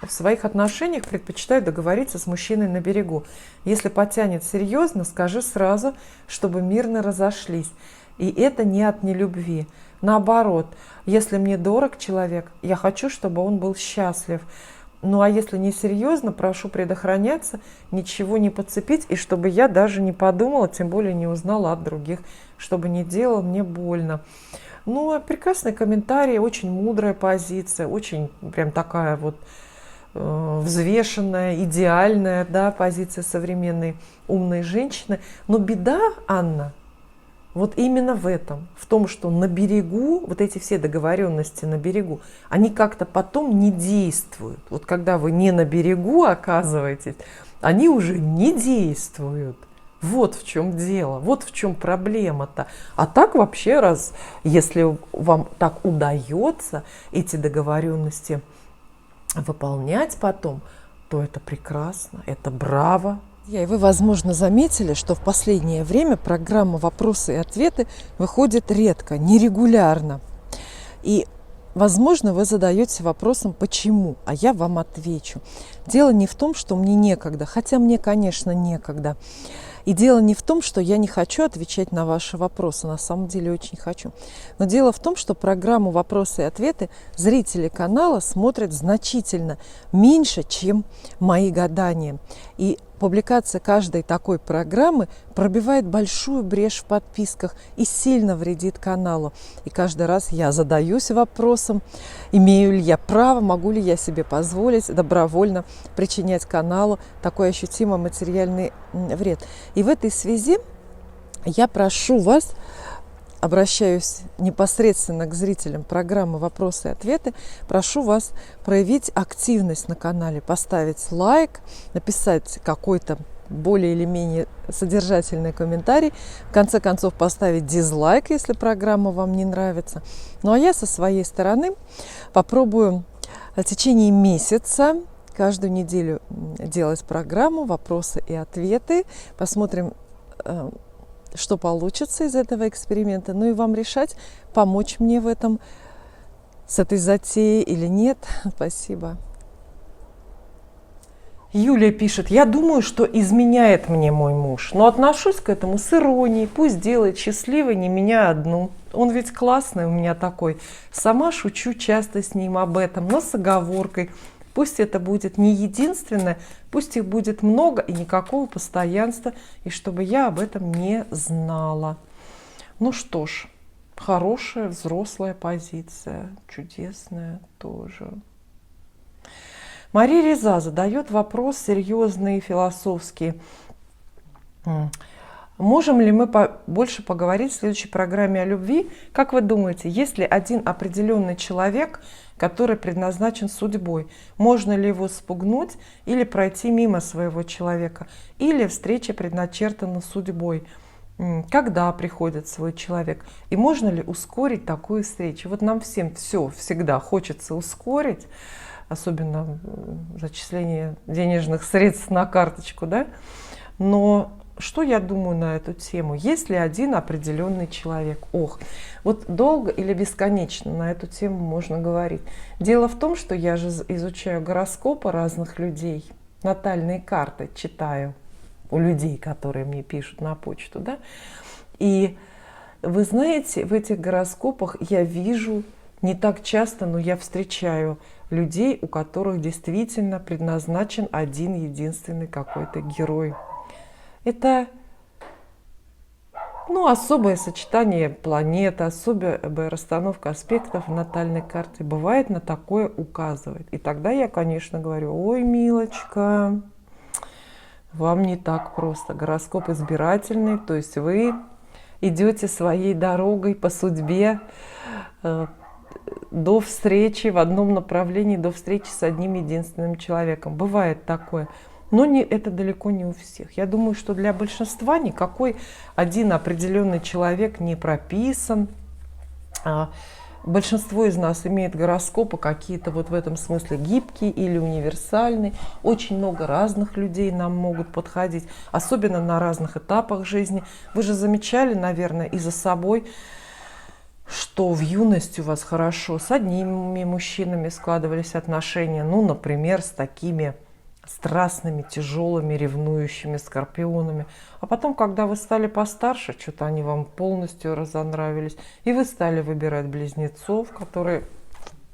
Speaker 1: в своих отношениях предпочитаю договориться с мужчиной на берегу. Если потянет серьезно, скажи сразу, чтобы мирно разошлись. И это не от нелюбви. Наоборот, если мне дорог человек, я хочу, чтобы он был счастлив. Ну а если не серьезно, прошу предохраняться, ничего не подцепить, и чтобы я даже не подумала, тем более не узнала от других, чтобы не делал мне больно. Ну, прекрасный комментарий, очень мудрая позиция, очень прям такая вот взвешенная, идеальная, да, позиция современной умной женщины. Но беда, Анна, вот именно в этом, в том, что на берегу, вот эти все договоренности на берегу, они как-то потом не действуют. Вот когда вы не на берегу оказываетесь, они уже не действуют. Вот в чем дело, вот в чем проблема-то. А так вообще, если вам так удается эти договоренности выполнять потом, то это прекрасно, это браво. И вы, возможно, заметили, что в последнее время программа «Вопросы и ответы» выходит редко, нерегулярно. И, возможно, вы задаете вопросом «почему?», а я вам отвечу. Дело не в том, что мне некогда, хотя мне, конечно, некогда. И дело не в том, что я не хочу отвечать на ваши вопросы, на самом деле очень хочу. Но дело в том, что программу «Вопросы и ответы» зрители канала смотрят значительно меньше, чем мои гадания. И публикация каждой такой программы пробивает большую брешь в подписках и сильно вредит каналу. И каждый раз я задаюсь вопросом, имею ли я право, могу ли я себе позволить добровольно причинять каналу такой ощутимый материальный вред. И в этой связи я прошу вас, обращаюсь непосредственно к зрителям программы «Вопросы и ответы», прошу вас проявить активность на канале, поставить лайк, написать какой-то более или менее содержательный комментарий, в конце концов поставить дизлайк, если программа вам не нравится. Ну а я со своей стороны попробую в течение месяца каждую неделю делать программу «Вопросы и ответы». Посмотрим, что получится из этого эксперимента. Ну и вам решать, помочь мне в этом, с этой затеей или нет. Спасибо. Юлия пишет: я думаю, что изменяет мне мой муж, но отношусь к этому с иронией. Пусть делает счастливой не меня одну. Он ведь классный у меня такой. Сама шучу часто с ним об этом, но с оговоркой. Пусть это будет не единственное, пусть их будет много и никакого постоянства, и чтобы я об этом не знала. Ну что ж, хорошая взрослая позиция, чудесная тоже. Мария Реза задает вопрос серьезный, философский. Можем ли мы больше поговорить в следующей программе о любви? Как вы думаете, есть ли один определенный человек, который предназначен судьбой? Можно ли его спугнуть или пройти мимо своего человека? Или встреча предначертана судьбой? Когда приходит свой человек? И можно ли ускорить такую встречу? Вот нам всем все всегда хочется ускорить, особенно зачисление денежных средств на карточку, да? Но что я думаю на эту тему? Есть ли один определенный человек? Ох, вот долго или бесконечно на эту тему можно говорить. Дело в том, что я же изучаю гороскопы разных людей, натальные карты читаю у людей, которые мне пишут на почту, да? И вы знаете, в этих гороскопах я вижу не так часто, но я встречаю людей, у которых действительно предназначен один единственный какой-то герой. Это, ну, особое сочетание планеты, особая расстановка аспектов в натальной карте бывает, на такое указывает. И тогда я, конечно, говорю: ой, милочка, вам не так просто. Гороскоп избирательный, то есть вы идете своей дорогой по судьбе до встречи в одном направлении, до встречи с одним единственным человеком. Бывает такое. Но это далеко не у всех. Я думаю, что для большинства никакой один определенный человек не прописан. Большинство из нас имеет гороскопы какие-то вот в этом смысле гибкие или универсальные. Очень много разных людей нам могут подходить, особенно на разных этапах жизни. Вы же замечали, наверное, и за собой, что в юности у вас хорошо с одними мужчинами складывались отношения, ну, например, с такими страстными, тяжелыми, ревнующими скорпионами. А потом, когда вы стали постарше, что-то они вам полностью разонравились, и вы стали выбирать близнецов, которые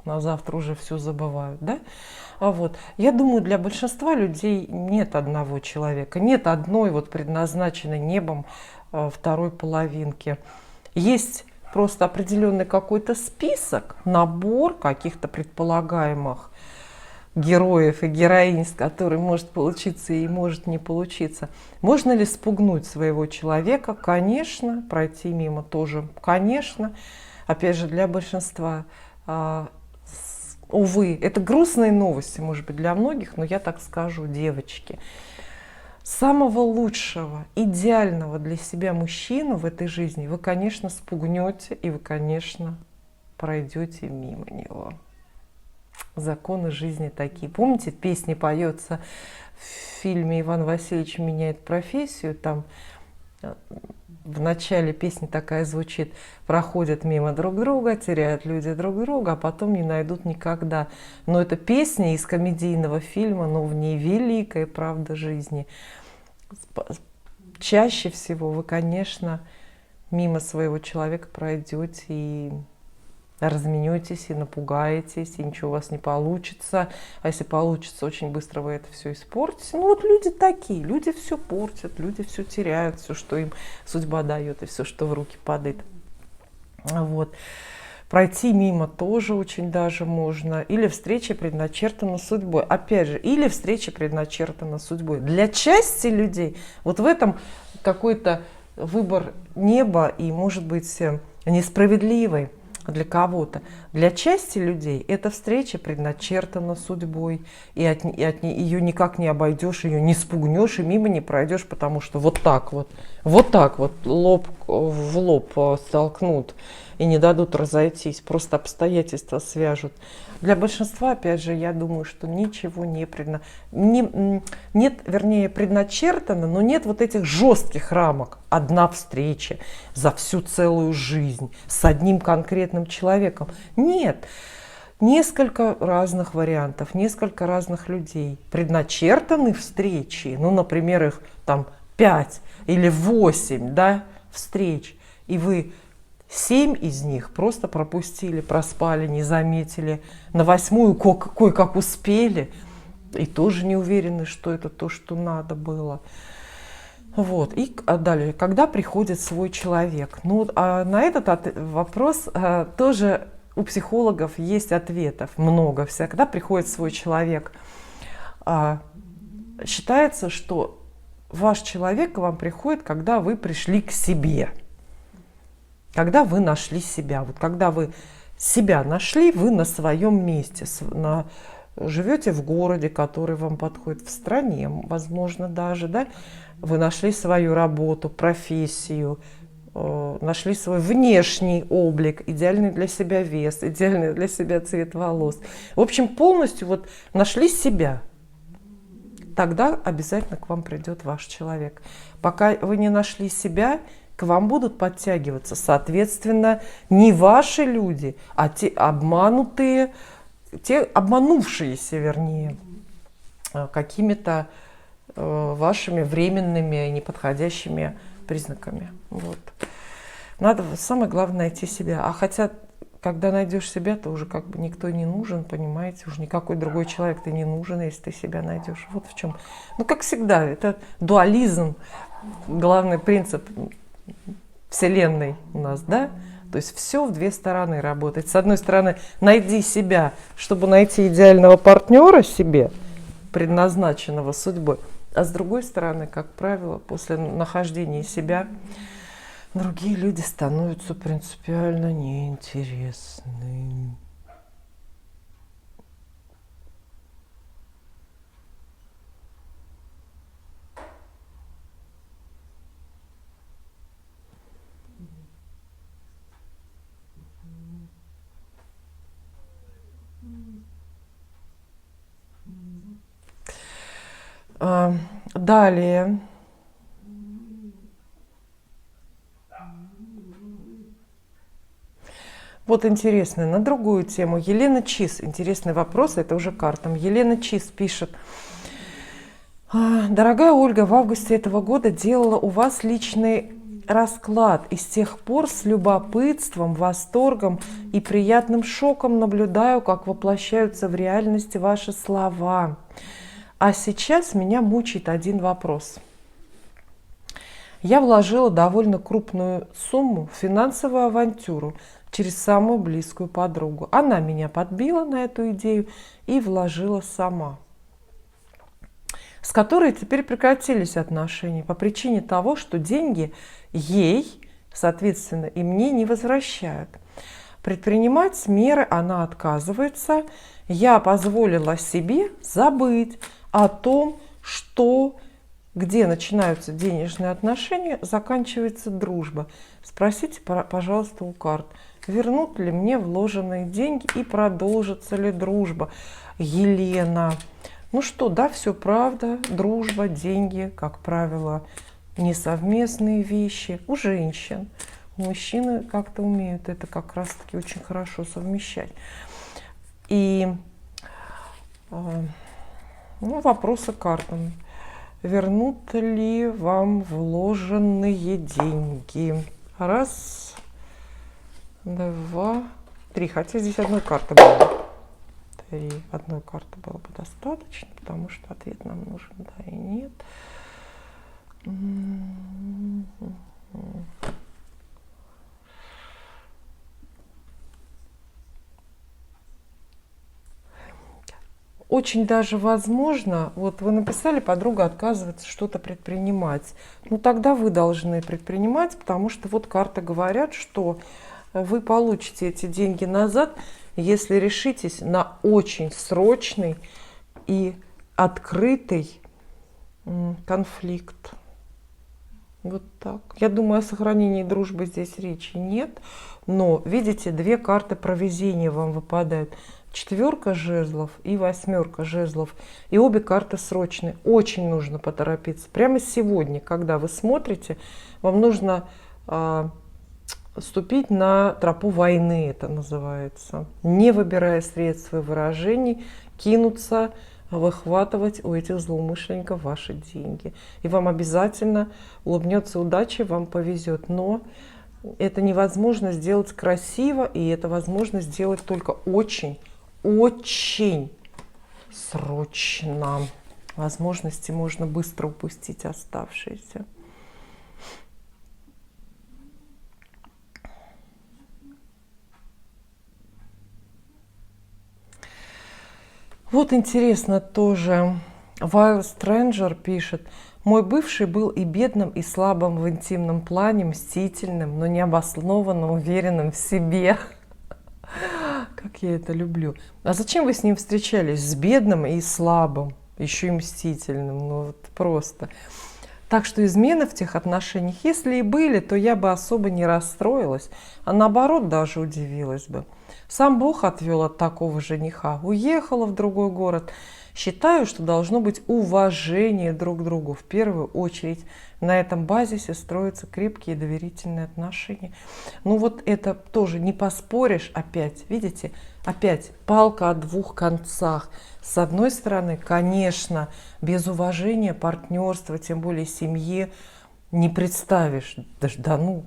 Speaker 1: на завтра уже все забывают, да? Я думаю, для большинства людей нет одного человека, нет одной вот предназначенной небом второй половинки. Есть просто определенный какой-то список, набор каких-то предполагаемых героев и героинь, с которой может получиться и может не получиться. Можно ли спугнуть своего человека? Конечно. Пройти мимо тоже. Конечно. Опять же, для большинства, увы, это грустные новости, может быть, для многих, но я так скажу, девочки. Самого лучшего, идеального для себя мужчину в этой жизни вы, конечно, спугнете, и вы, конечно, пройдете мимо него. Законы жизни такие. Помните, в песне поется в фильме «Иван Васильевич меняет профессию», там в начале песни такая звучит: проходят мимо друг друга, теряют люди друг друга, а потом не найдут никогда. Но это песня из комедийного фильма, но в ней великая правда жизни. Чаще всего вы, конечно, мимо своего человека пройдете и разменетесь, и напугаетесь, и ничего у вас не получится. А если получится, очень быстро вы это все испортите. Ну вот люди такие, люди все портят, люди все теряют, все, что им судьба дает, и все, что в руки падает. Пройти мимо тоже очень даже можно. Или встреча предначертана судьбой. Опять же, или встреча предначертана судьбой. Для части людей вот в этом какой-то выбор неба и, может быть, несправедливый для кого-то. Для части людей эта встреча предначертана судьбой, и ее никак не обойдешь, ее не спугнешь и мимо не пройдешь, потому что вот так вот лоб в лоб столкнут и не дадут разойтись, просто обстоятельства свяжут. Для большинства, опять же, я думаю, что ничего нет, вернее, предначертано, но нет вот этих жестких рамок. Одна встреча за всю целую жизнь с одним конкретным человеком. Нет. Несколько разных вариантов, несколько разных людей. Предначертаны встречи, ну, например, их там 5 или 8, да, встреч, и вы 7 из них просто пропустили, проспали, не заметили. На 8-ю кое-как успели, и тоже не уверены, что это то, что надо было. И далее, когда приходит свой человек? Ну, на этот вопрос тоже у психологов есть ответов много. Когда приходит свой человек, считается, что ваш человек к вам приходит, когда вы пришли к себе. Когда вы нашли себя. Вот когда вы себя нашли, вы на своем месте. Живете в городе, который вам подходит, в стране, возможно, даже, да? Вы нашли свою работу, профессию, нашли свой внешний облик, идеальный для себя вес, идеальный для себя цвет волос. В общем, полностью нашли себя. Тогда обязательно к вам придет ваш человек. Пока вы не нашли себя, к вам будут подтягиваться, соответственно, не ваши люди, а те обманувшиеся, вернее, какими-то вашими временными неподходящими признаками. Надо, самое главное, найти себя. Хотя когда найдешь себя, то уже как бы никто не нужен, понимаете, уже никакой другой человек ты не нужен, если ты себя найдешь. Вот в чем. Ну, как всегда, это дуализм, главный принцип Вселенной у нас, да? То есть все в две стороны работает. С одной стороны, найди себя, чтобы найти идеального партнера себе, предназначенного судьбой. А с другой стороны, как правило, после нахождения себя, другие люди становятся принципиально неинтересны. Далее. Вот интересно, на другую тему. Елена Чис, интересный вопрос, это уже картам. Елена Чис пишет. Дорогая Ольга, в августе этого года делала у вас личный расклад. И с тех пор с любопытством, восторгом и приятным шоком наблюдаю, как воплощаются в реальности ваши слова. А сейчас меня мучает один вопрос. Я вложила довольно крупную сумму в финансовую авантюру через самую близкую подругу. Она меня подбила на эту идею и вложила сама, с которой теперь прекратились отношения по причине того, что деньги ей, соответственно, и мне не возвращают. Предпринимать меры она отказывается. Я позволила себе забыть о том, что где начинаются денежные отношения, заканчивается дружба. Спросите, пожалуйста, у карт, вернут ли мне вложенные деньги и продолжится ли дружба. Елена. Ну что, да, все правда. Дружба, деньги, как правило, не совместные вещи у женщин. Мужчины как-то умеют это как раз-таки очень хорошо совмещать. И вопросы картам. Вернут ли вам вложенные деньги? Раз, два, три. Хотя здесь одной карты было. Три. Одной карты было бы достаточно, потому что ответ нам нужен, да и нет. Очень даже возможно, вот вы написали, подруга отказывается что-то предпринимать. Ну тогда вы должны предпринимать, потому что вот карты говорят, что вы получите эти деньги назад, если решитесь на очень срочный и открытый конфликт. Вот так. Я думаю, о сохранении дружбы здесь речи нет. Но, видите, две карты про везение вам выпадают. Четверка жезлов и восьмерка жезлов. И обе карты срочные. Очень нужно поторопиться. Прямо сегодня, когда вы смотрите, вам нужно ступить на тропу войны, это называется. Не выбирая средств и выражений, кинуться, выхватывать у этих злоумышленников ваши деньги. И вам обязательно улыбнется удача, вам повезет. Но это невозможно сделать красиво, и это возможно сделать только очень срочно. Возможности можно быстро упустить оставшиеся. Вот интересно тоже. Wild Stranger пишет. Мой бывший был и бедным, и слабым в интимном плане, мстительным, но необоснованно уверенным в себе. Как я это люблю. А зачем вы с ним встречались? С бедным и слабым, еще и мстительным. Ну вот просто. Так что измены в тех отношениях, если и были, то я бы особо не расстроилась, а наоборот даже удивилась бы. Сам Бог отвел от такого жениха, уехала в другой город. Считаю, что должно быть уважение друг к другу в первую очередь. На этом базисе строятся крепкие доверительные отношения. Ну вот это тоже не поспоришь опять. Видите, опять палка о двух концах. С одной стороны, конечно, без уважения партнерства, тем более семье, не представишь. Да ну,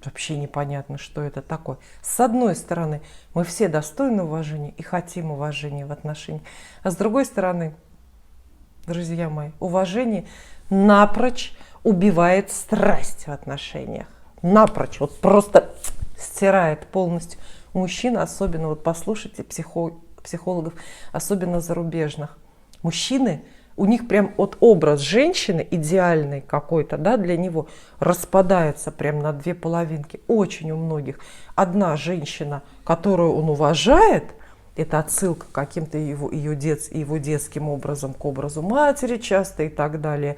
Speaker 1: Вообще непонятно, что это такое. С одной стороны, мы все достойны уважения и хотим уважения в отношениях. А с другой стороны, друзья мои, уважение напрочь убивает страсть в отношениях. Напрочь, вот просто стирает полностью. У мужчин особенно, вот послушайте психологов, особенно зарубежных. Мужчины, у них прям вот образ женщины идеальный какой-то, да, для него распадается прям на две половинки. Очень у многих. Одна женщина, которую он уважает, это отсылка к каким-то его детским образом, к образу матери часто и так далее.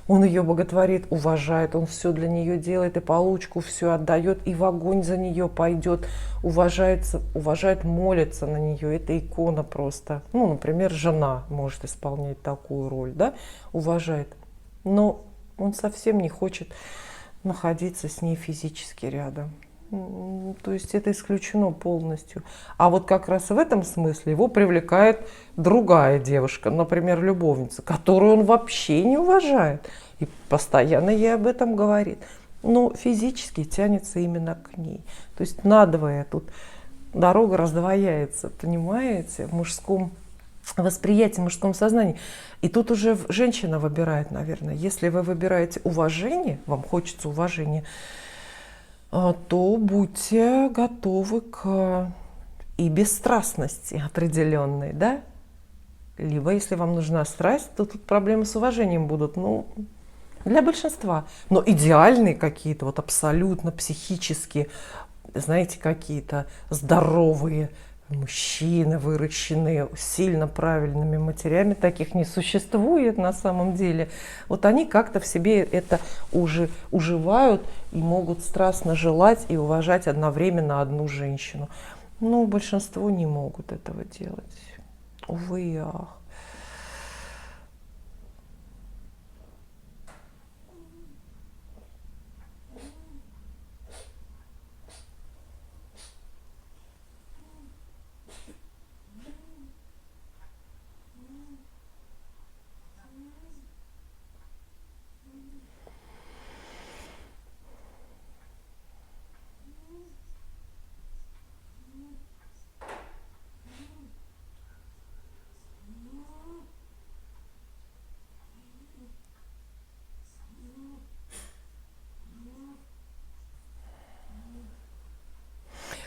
Speaker 1: Он ее боготворит, уважает, он все для нее делает, и получку все отдает, и в огонь за нее пойдет, уважает, молится на нее. Это икона просто. Ну, например, жена может исполнять такую роль, да, уважает. Но он совсем не хочет находиться с ней физически рядом. То есть это исключено полностью. А вот как раз в этом смысле его привлекает другая девушка, например, любовница, которую он вообще не уважает и постоянно ей об этом говорит. Но физически тянется именно к ней. То есть надвое тут дорога раздвояется, понимаете, в мужском восприятии, в мужском сознании. И тут уже женщина выбирает, наверное. Если вы выбираете уважение, вам хочется уважения, то будьте готовы к и бесстрастности определенной, да? Либо, если вам нужна страсть, то тут проблемы с уважением будут, ну, для большинства. Но идеальные какие-то, вот абсолютно психически, знаете, какие-то здоровые мужчины, выращенные сильно правильными матерями, таких не существует на самом деле. Вот они как-то в себе это уже уживают и могут страстно желать и уважать одновременно одну женщину. Но большинство не могут этого делать. Увы и ах.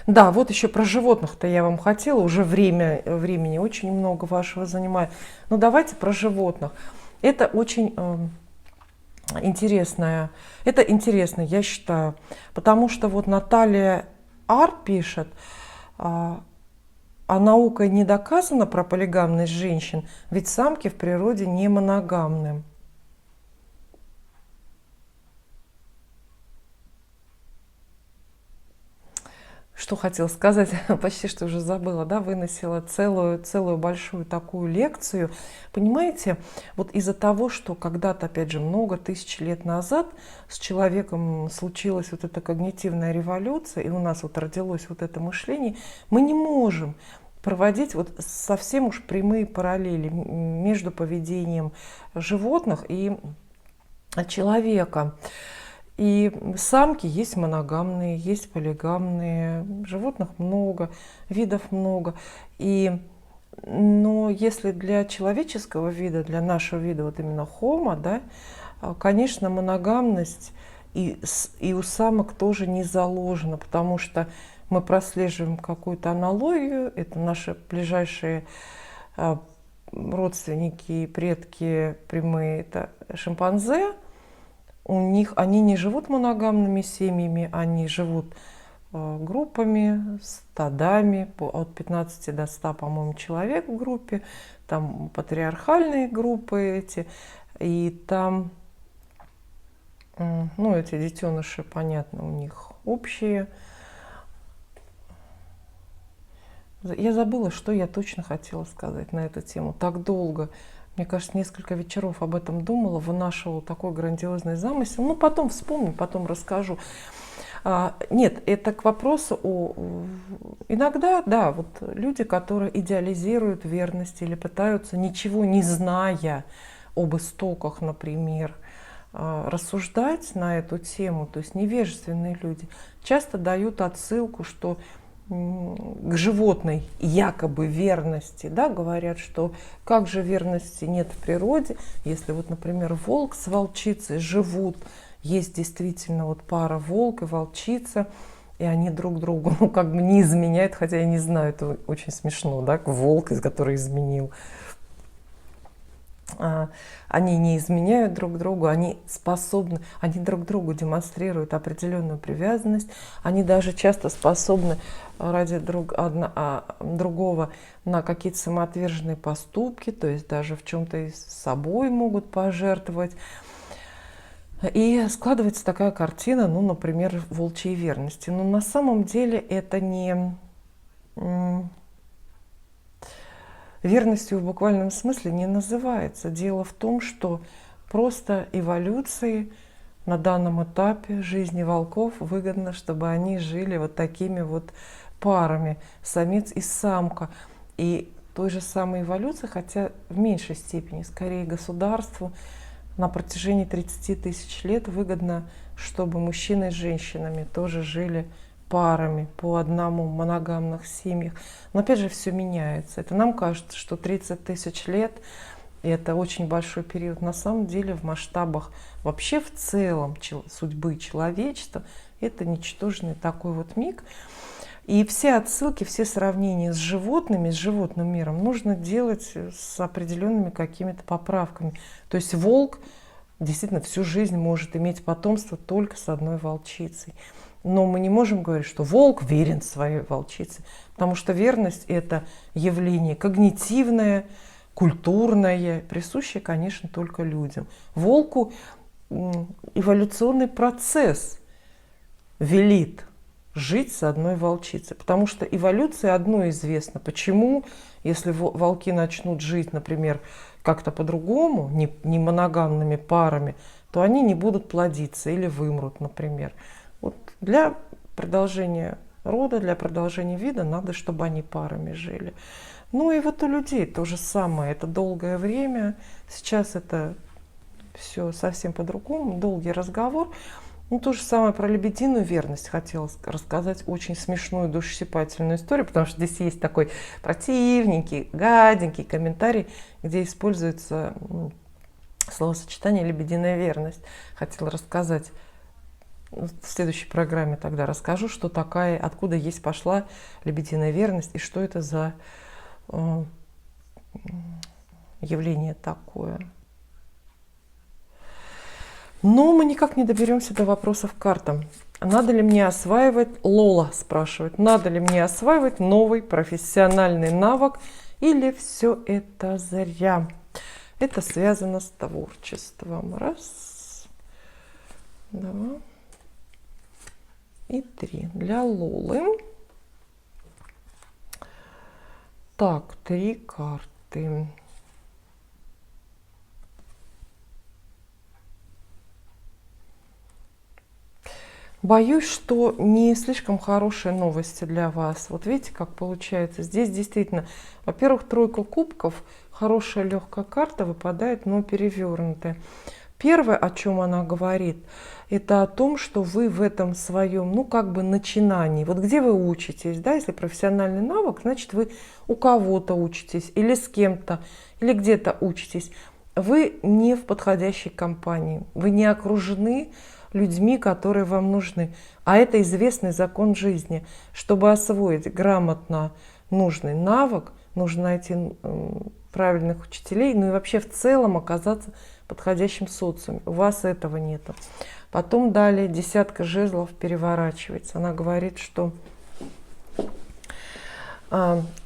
Speaker 1: Да, вот еще про животных-то я вам хотела, уже времени очень много вашего занимает. Но давайте про животных. Это очень это интересно, я считаю, потому что вот Наталья Ар пишет, а наукой не доказано про полигамность женщин, ведь самки в природе не моногамны. Что хотела сказать, почти что уже забыла, да, выносила целую большую такую лекцию. Понимаете, вот из-за того, что когда-то, опять же, много тысяч лет назад с человеком случилась вот эта когнитивная революция, и у нас вот родилось вот это мышление, мы не можем проводить вот совсем уж прямые параллели между поведением животных и человека. И самки есть моногамные, есть полигамные, животных много, видов много. Но если для человеческого вида, для нашего вида, вот именно Homo, да, конечно, моногамность и у самок тоже не заложена, потому что мы прослеживаем какую-то аналогию, это наши ближайшие родственники и предки прямые, это шимпанзе. Они не живут моногамными семьями, они живут группами, стадами, от 15 до 100, по-моему, человек в группе, там патриархальные группы эти, и там, ну, эти детеныши, понятно, у них общие. Я забыла, что я точно хотела сказать на эту тему. Так долго. Мне кажется, несколько вечеров об этом думала, вынашивала такой грандиозный замысел. Ну, потом вспомню, потом расскажу. Нет, это к вопросу Иногда, да, вот люди, которые идеализируют верность или пытаются, ничего не зная об истоках, например, рассуждать на эту тему, то есть невежественные люди, часто дают отсылку, что к животной якобы верности, да, говорят, что как же верности нет в природе, если вот, например, волк с волчицей живут, есть действительно вот пара волк и волчица, и они друг другу, ну, как бы не изменяют, хотя я не знаю, это очень смешно, да, волк, который изменил. Они не изменяют друг другу, они способны, они друг другу демонстрируют определенную привязанность, они даже часто способны ради другого на какие-то самоотверженные поступки, то есть даже в чем-то с собой могут пожертвовать. И складывается такая картина, ну, например, волчьей верности. Но на самом деле это не верностью в буквальном смысле не называется. Дело в том, что просто эволюции на данном этапе жизни волков выгодно, чтобы они жили вот такими вот парами, самец и самка. И той же самой эволюции, хотя в меньшей степени, скорее государству, на протяжении 30 тысяч лет выгодно, чтобы мужчины с женщинами тоже жили парами по одному, в моногамных семьях. Но опять же все меняется. Это нам кажется, что 30 тысяч лет – это очень большой период. На самом деле в масштабах вообще в целом судьбы человечества это ничтожный такой вот миг. И все отсылки, все сравнения с животными, с животным миром нужно делать с определенными какими-то поправками. То есть волк действительно всю жизнь может иметь потомство только с одной волчицей. Но мы не можем говорить, что волк верен своей волчице, потому что верность – это явление когнитивное, культурное, присущее, конечно, только людям. Волку эволюционный процесс велит жить с одной волчицей. Потому что эволюция одно известно. Почему, если волки начнут жить, например, как-то по-другому, не моногамными парами, то они не будут плодиться или вымрут, например. Вот для продолжения рода, для продолжения вида надо, чтобы они парами жили. Ну и вот у людей то же самое. Это долгое время. Сейчас это все совсем по-другому. Долгий разговор. Ну, то же самое про лебединую верность хотела рассказать. Очень смешную, душесчипательную историю, потому что здесь есть такой противненький, гаденький комментарий, где используется словосочетание «лебединая верность». Хотела рассказать в следующей программе, тогда расскажу, что такая, откуда есть пошла лебединая верность и что это за явление такое. Но мы никак не доберемся до вопросов к картам. Надо ли мне осваивать, Лола спрашивает, надо ли мне осваивать новый профессиональный навык или все это зря? Это связано с творчеством. Раз, два и три. Для Лолы. Так, 3 карты. Боюсь, что не слишком хорошие новости для вас. Вот видите, как получается. Здесь действительно, во-первых, 3 кубков, хорошая легкая карта выпадает, но перевернутая. Первое, о чем она говорит, это о том, что вы в этом своем, ну, как бы начинании, вот где вы учитесь, да, если профессиональный навык, значит, вы у кого-то учитесь, или с кем-то, или где-то учитесь. Вы не в подходящей компании, вы не окружены людьми, которые вам нужны. А это известный закон жизни. Чтобы освоить грамотно нужный навык, нужно найти правильных учителей, ну и вообще в целом оказаться в подходящем социуме. У вас этого нету. Потом далее 10 жезлов переворачивается. Она говорит, что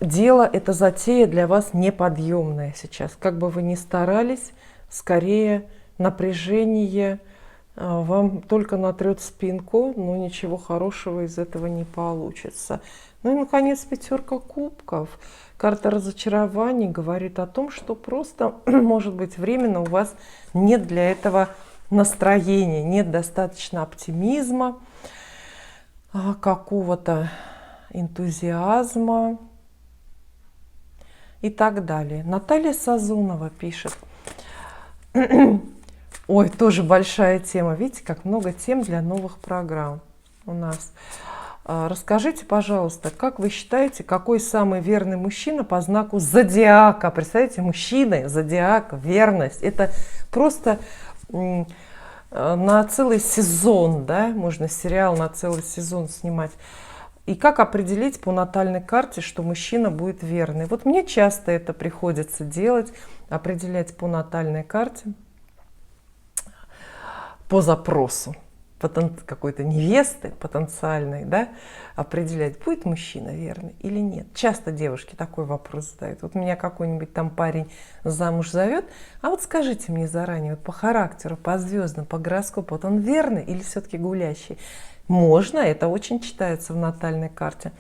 Speaker 1: дело, это затея для вас неподъемная сейчас. Как бы вы ни старались, скорее напряжение вам только натрет спинку, но ничего хорошего из этого не получится. Ну и, наконец, 5 кубков. Карта разочарований говорит о том, что просто, может быть, временно у вас нет для этого настроения, нет достаточно оптимизма, какого-то энтузиазма и так далее. Наталья Сазонова пишет. Ой, тоже большая тема. Видите, как много тем для новых программ у нас. Расскажите, пожалуйста, как вы считаете, какой самый верный мужчина по знаку зодиака? Представляете, мужчины, зодиак, верность. Это просто на целый сезон, да, можно сериал на целый сезон снимать. И как определить по натальной карте, что мужчина будет верный? Вот мне часто это приходится делать, определять по натальной карте, по запросу какой-то невесты потенциальной, да, определять, будет мужчина верный или нет. Часто девушки такой вопрос задают. Вот меня какой-нибудь там парень замуж зовет, а вот скажите мне заранее, вот по характеру, по звездам, по гороскопу, вот он верный или все-таки гулящий? Можно, это очень читается в натальной карте.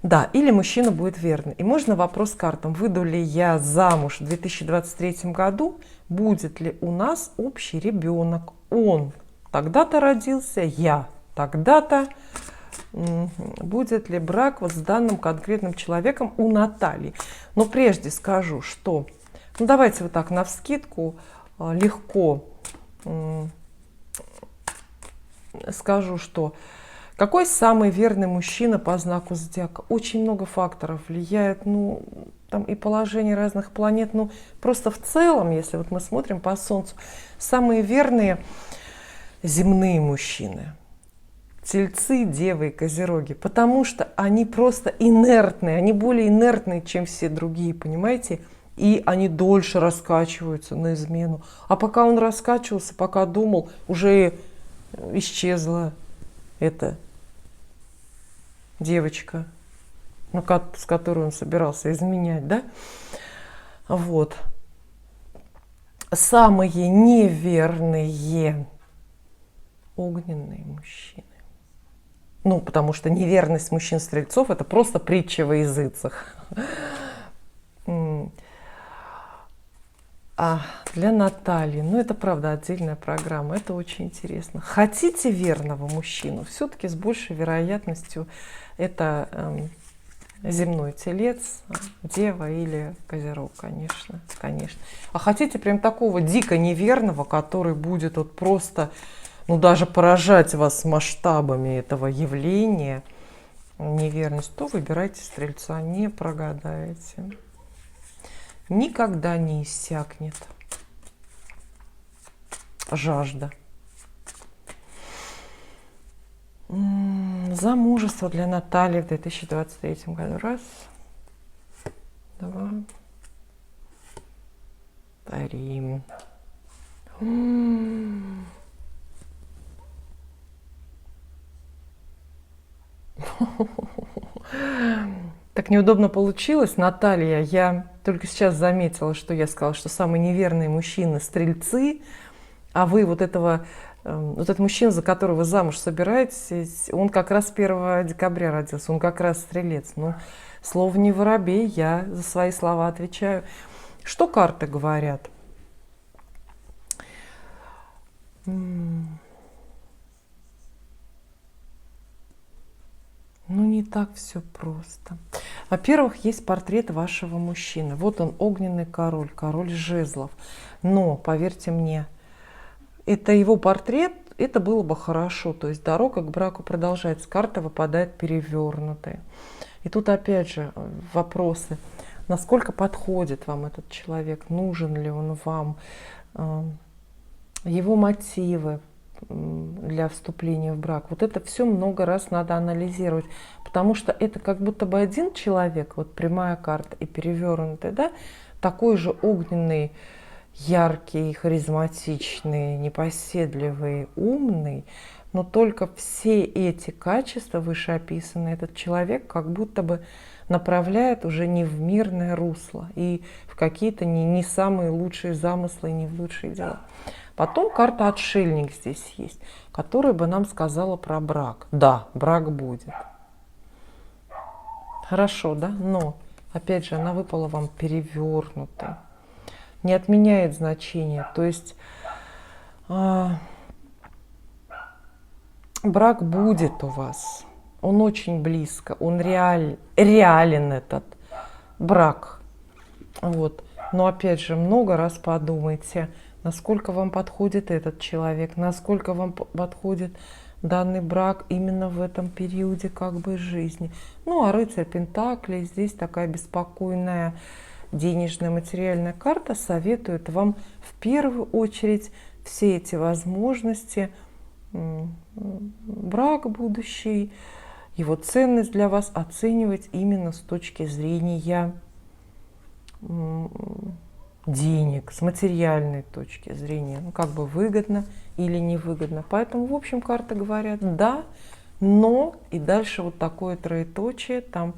Speaker 1: Да, или мужчина будет верный. И можно вопрос картам. Выйду ли я замуж в 2023 году? Будет ли у нас общий ребенок? Он тогда-то родился, я тогда-то. Будет ли брак вот с данным конкретным человеком у Натальи? Но прежде скажу, что... Ну, давайте вот так навскидку легко скажу, что... Какой самый верный мужчина по знаку зодиака? Очень много факторов влияет, ну, там и положение разных планет, ну, просто в целом, если вот мы смотрим по Солнцу, самые верные земные мужчины. Тельцы, девы и козероги, потому что они просто инертные, они более инертные, чем все другие, понимаете? И они дольше раскачиваются на измену. А пока он раскачивался, пока думал, уже исчезла эта девочка, ну, с которой он собирался изменять, да? Вот. Самые неверные огненные мужчины. Ну, потому что неверность мужчин-стрельцов – это просто притча во языцах. А для Натальи, ну, это правда отдельная программа, это очень интересно. Хотите верного мужчину? Все-таки с большей вероятностью это земной телец, дева или козерог, конечно, конечно. А хотите прям такого дико неверного, который будет вот просто, ну, даже поражать вас масштабами этого явления, неверность, то выбирайте стрельца, не прогадаете. Никогда не иссякнет жажда. Замужество для Натальи в 2023 году. Раз, два, три. Так неудобно получилось, Наталья. Я только сейчас заметила, что я сказала, что самые неверные мужчины – стрельцы, а вы вот этот мужчина, за которого вы замуж собираетесь, он как раз 1 декабря родился, он как раз стрелец. Ну, слово не воробей, я за свои слова отвечаю. Что карты говорят? Ну, не так все просто. Во-первых, есть портрет вашего мужчины. Вот он, огненный король, король жезлов. Но, поверьте мне, это его портрет, это было бы хорошо. То есть дорога к браку продолжается, карта выпадает перевернутая. И тут опять же вопросы. Насколько подходит вам этот человек? Нужен ли он вам? Его мотивы для вступления в брак. Вот это все много раз надо анализировать, потому что это как будто бы один человек, вот прямая карта и перевернутая, да, такой же огненный, яркий, харизматичный, непоседливый, умный, но только все эти качества вышеописанные этот человек как будто бы направляет уже не в мирное русло и в какие-то не самые лучшие замыслы, не в лучшие дела. Потом карта отшельник здесь есть, которая бы нам сказала про брак. Да, брак будет. Хорошо, да? Но, опять же, она выпала вам перевернутой. Не отменяет значение. То есть брак будет у вас. Он очень близко. Он реален этот брак. Вот. Но, опять же, много раз подумайте, насколько вам подходит этот человек, насколько вам подходит данный брак именно в этом периоде как бы жизни. Ну, а рыцарь Пентаклей здесь такая беспокойная денежная материальная карта советует вам в первую очередь все эти возможности, брак будущий, его ценность для вас оценивать именно с точки зрения денег, с материальной точки зрения, ну, как бы выгодно или невыгодно. Поэтому, в общем, карты говорят да, но, и дальше вот такое троеточие, там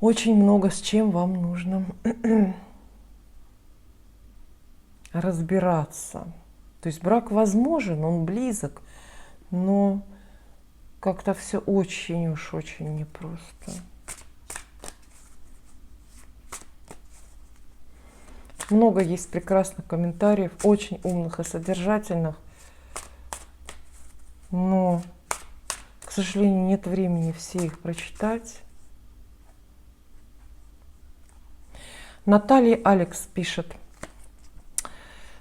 Speaker 1: очень много с чем вам нужно разбираться. То есть брак возможен, он близок, но как-то все очень уж очень непросто. Много есть прекрасных комментариев, очень умных и содержательных, но, к сожалению, нет времени все их прочитать. Наталья Алекс пишет: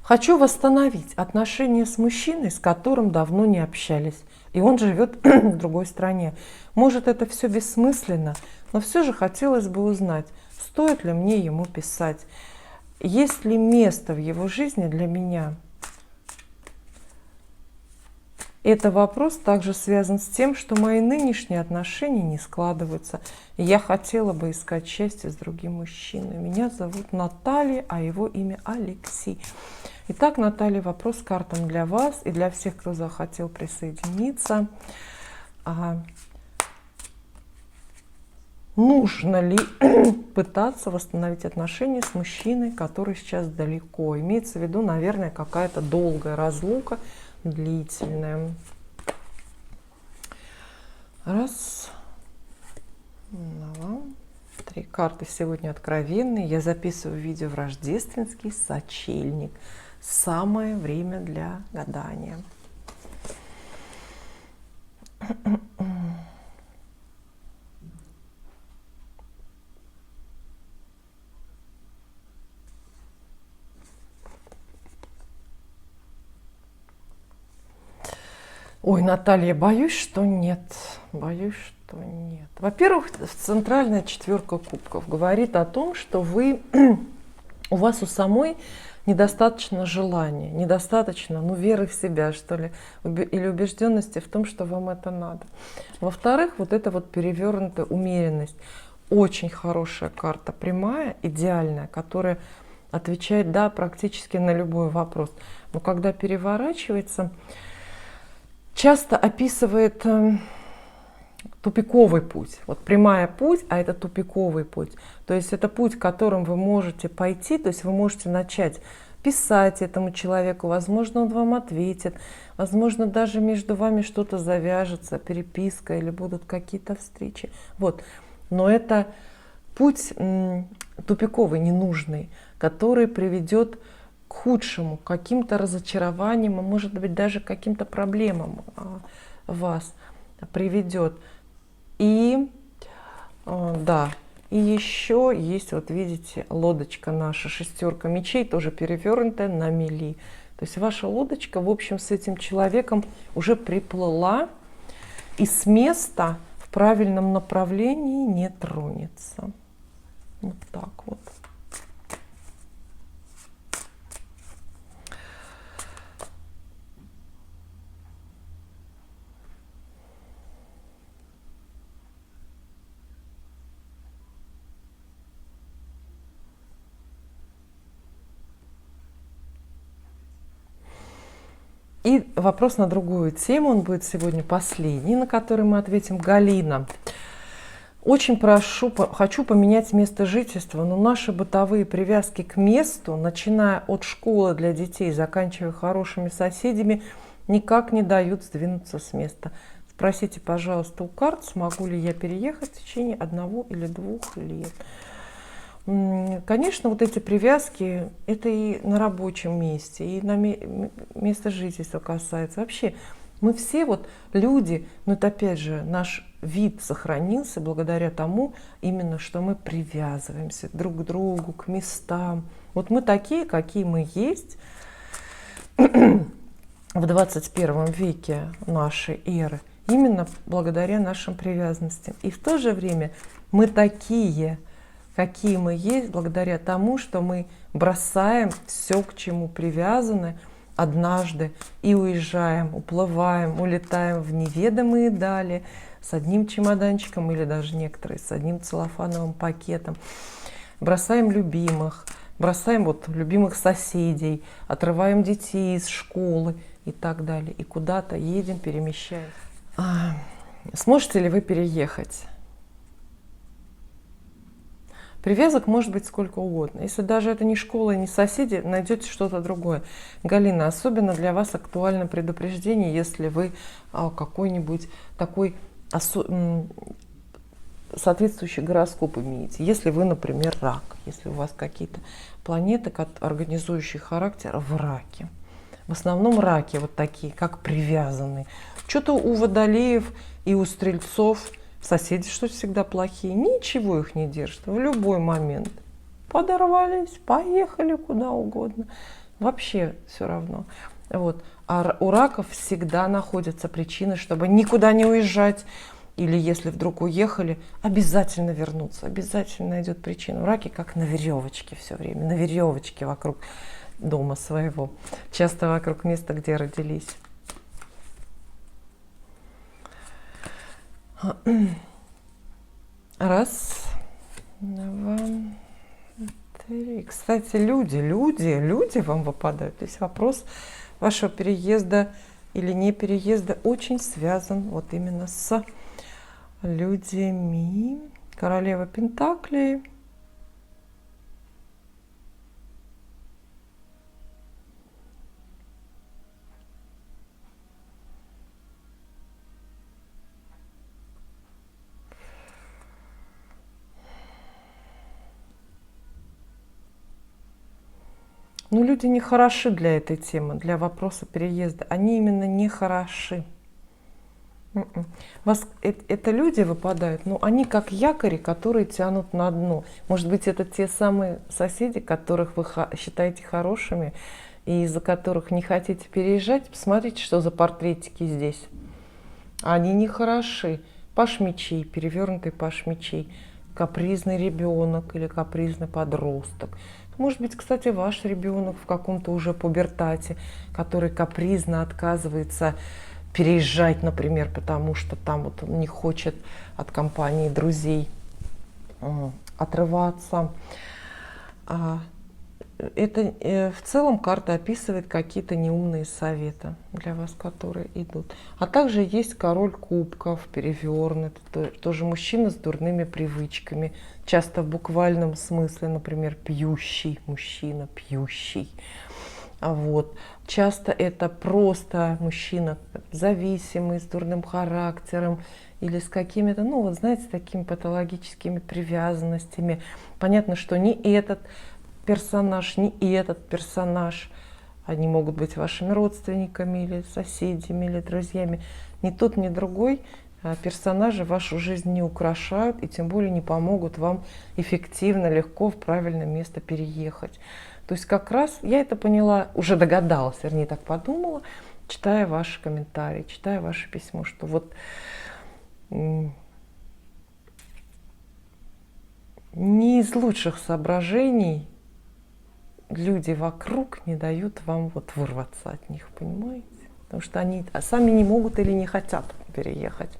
Speaker 1: хочу восстановить отношения с мужчиной, с которым давно не общались, и он живет в другой стране. Может, это все бессмысленно, но все же хотелось бы узнать, стоит ли мне ему писать, есть ли место в его жизни для меня. Это вопрос также связан с тем, что мои нынешние отношения не складываются. И я хотела бы искать счастье с другим мужчиной. Меня зовут Наталья, а его имя Алексей. Итак, Наталья, вопрос картам для вас и для всех, кто захотел присоединиться. Нужно ли пытаться восстановить отношения с мужчиной, который сейчас далеко? Имеется в виду, наверное, какая-то долгая разлука, длительная. Раз, два, три. Карты сегодня откровенные. Я записываю видео в рождественский сочельник. Самое время для гадания. Ой, Наталья, боюсь, что нет. Боюсь, что нет. Во-первых, центральная четверка кубков говорит о том, что у вас у самой недостаточно желания, недостаточно, веры в себя, что ли, или убежденности в том, что вам это надо. Во-вторых, вот эта вот перевернутая умеренность. Очень хорошая карта, прямая, идеальная, которая отвечает, да, практически на любой вопрос. Но когда переворачивается, часто описывает тупиковый путь. Вот прямая путь, а это тупиковый путь. То есть это путь, которым вы можете пойти, то есть вы можете начать писать этому человеку, возможно, он вам ответит, возможно, даже между вами что-то завяжется, переписка или будут какие-то встречи. Вот. Но это путь тупиковый, ненужный, который приведет к худшему, к каким-то разочарованиям, а может быть даже к каким-то проблемам вас приведет. И да, и еще есть, вот видите, лодочка наша, шестерка мечей, тоже перевернутая на мели. То есть ваша лодочка, в общем, с этим человеком уже приплыла и с места в правильном направлении не тронется. Вот так вот. И вопрос на другую тему, он будет сегодня последний, на который мы ответим. Галина. Очень хочу поменять место жительства, но наши бытовые привязки к месту, начиная от школы для детей, заканчивая хорошими соседями, никак не дают сдвинуться с места. Спросите, пожалуйста, у карт, смогу ли я переехать в течение 1 или 2 лет. Конечно, вот эти привязки, это и на рабочем месте, и на место жительства касается. Вообще, мы все вот люди, но это опять же наш вид сохранился благодаря тому, именно что мы привязываемся друг к другу, к местам, Вот мы такие, какие мы есть в 21 веке нашей эры, именно благодаря нашим привязанностям. И в то же время мы такие, какие мы есть, благодаря тому, что мы бросаем все, к чему привязаны однажды, и уезжаем, уплываем, улетаем в неведомые дали с одним чемоданчиком или даже некоторые с одним целлофановым пакетом. Бросаем любимых, бросаем вот любимых соседей, отрываем детей из школы и так далее. И куда-то едем, перемещаем. Сможете ли вы переехать? Привязок может быть сколько угодно. Если даже это не школа и не соседи, найдете что-то другое. Галина, особенно для вас актуально предупреждение, если вы какой-нибудь такой соответствующий гороскоп имеете. Если вы, например, рак, если у вас какие-то планеты, организующие характер в раке. В основном раки вот такие, как привязанные. Что-то у водолеев и у стрельцов соседи что всегда плохие, ничего их не держит. В любой момент подорвались, поехали куда угодно. Вообще все равно. Вот. А у раков всегда находятся причины, чтобы никуда не уезжать. Или если вдруг уехали, обязательно вернуться. Обязательно найдет причину. Раки как на веревочке все время. На веревочке вокруг дома своего. Часто вокруг места, где родились. Раз, два, три. Кстати, люди вам выпадают. То есть вопрос вашего переезда или не переезда очень связан вот именно с людьми. Королева Пентаклей. Но люди не хороши для этой темы, для вопроса переезда. Они именно не хороши. Вас, это люди выпадают, но они как якори, которые тянут на дно. Может быть, это те самые соседи, которых вы считаете хорошими, и из-за которых не хотите переезжать. Посмотрите, что за портретики здесь. Они не хороши. Паш мечей, перевернутый паш мечей, капризный ребенок или капризный подросток. Может быть, кстати, ваш ребенок в каком-то уже пубертате, который капризно отказывается переезжать, например, потому что там вот он не хочет от компании друзей отрываться. Это в целом карта описывает какие-то неумные советы для вас, которые идут. А также есть король кубков, перевернутый, тоже мужчина с дурными привычками, часто в буквальном смысле, например, пьющий мужчина, пьющий. Вот. Часто это просто мужчина зависимый, с дурным характером или с какими-то, ну вот знаете, такими патологическими привязанностями. Понятно, что ни этот персонаж, ни этот персонаж, они могут быть вашими родственниками или соседями, или друзьями. Ни тот, ни другой персонажи вашу жизнь не украшают и тем более не помогут вам эффективно, легко в правильное место переехать. То есть как раз я это поняла, уже догадалась, вернее так подумала, читая ваши комментарии, читая ваше письмо, что вот не из лучших соображений люди вокруг не дают вам вот вырваться от них, понимаете? Потому что они сами не могут или не хотят переехать.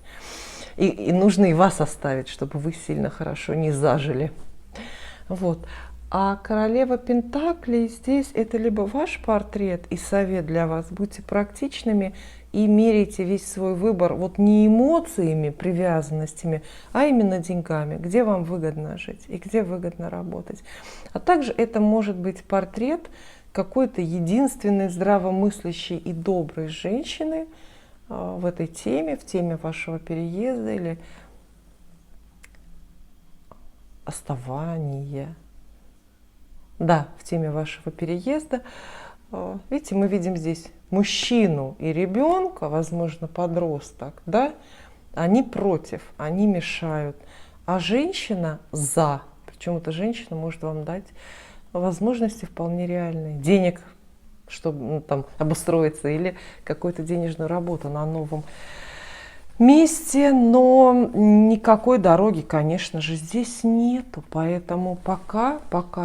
Speaker 1: И нужно и вас оставить, чтобы вы сильно хорошо не зажили. Вот. А королева Пентаклей здесь это либо ваш портрет и совет для вас. Будьте практичными и меряйте весь свой выбор вот не эмоциями, привязанностями, а именно деньгами, где вам выгодно жить и где выгодно работать. А также это может быть портрет какой-то единственной здравомыслящей и доброй женщины в этой теме, в теме вашего переезда или оставания. Да, в теме вашего переезда. Видите, мы видим здесь мужчину и ребенка, возможно, подросток, да, они против, они мешают, а женщина за. Причем эта женщина может вам дать возможности вполне реальные. Денег, чтобы там обустроиться, или какую-то денежную работу на новом месте, но никакой дороги, конечно же, здесь нету. Поэтому пока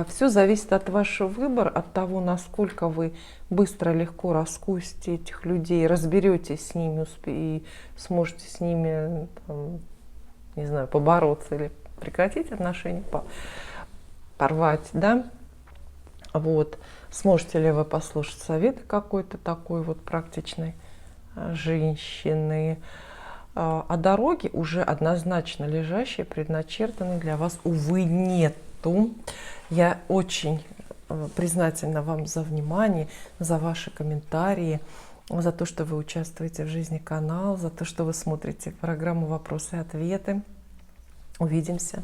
Speaker 1: все зависит от вашего выбора, от того, насколько вы быстро, легко раскусите этих людей, разберетесь с ними и сможете с ними, там, не знаю, побороться или прекратить отношения, порвать, да. Вот. Сможете ли вы послушать советы какой-то такой вот практичной женщины? А дороги уже однозначно лежащие, предначертанные для вас, увы, нету. Я очень признательна вам за внимание, за ваши комментарии, за то, что вы участвуете в жизни канала, за то, что вы смотрите программу «Вопросы и ответы». Увидимся.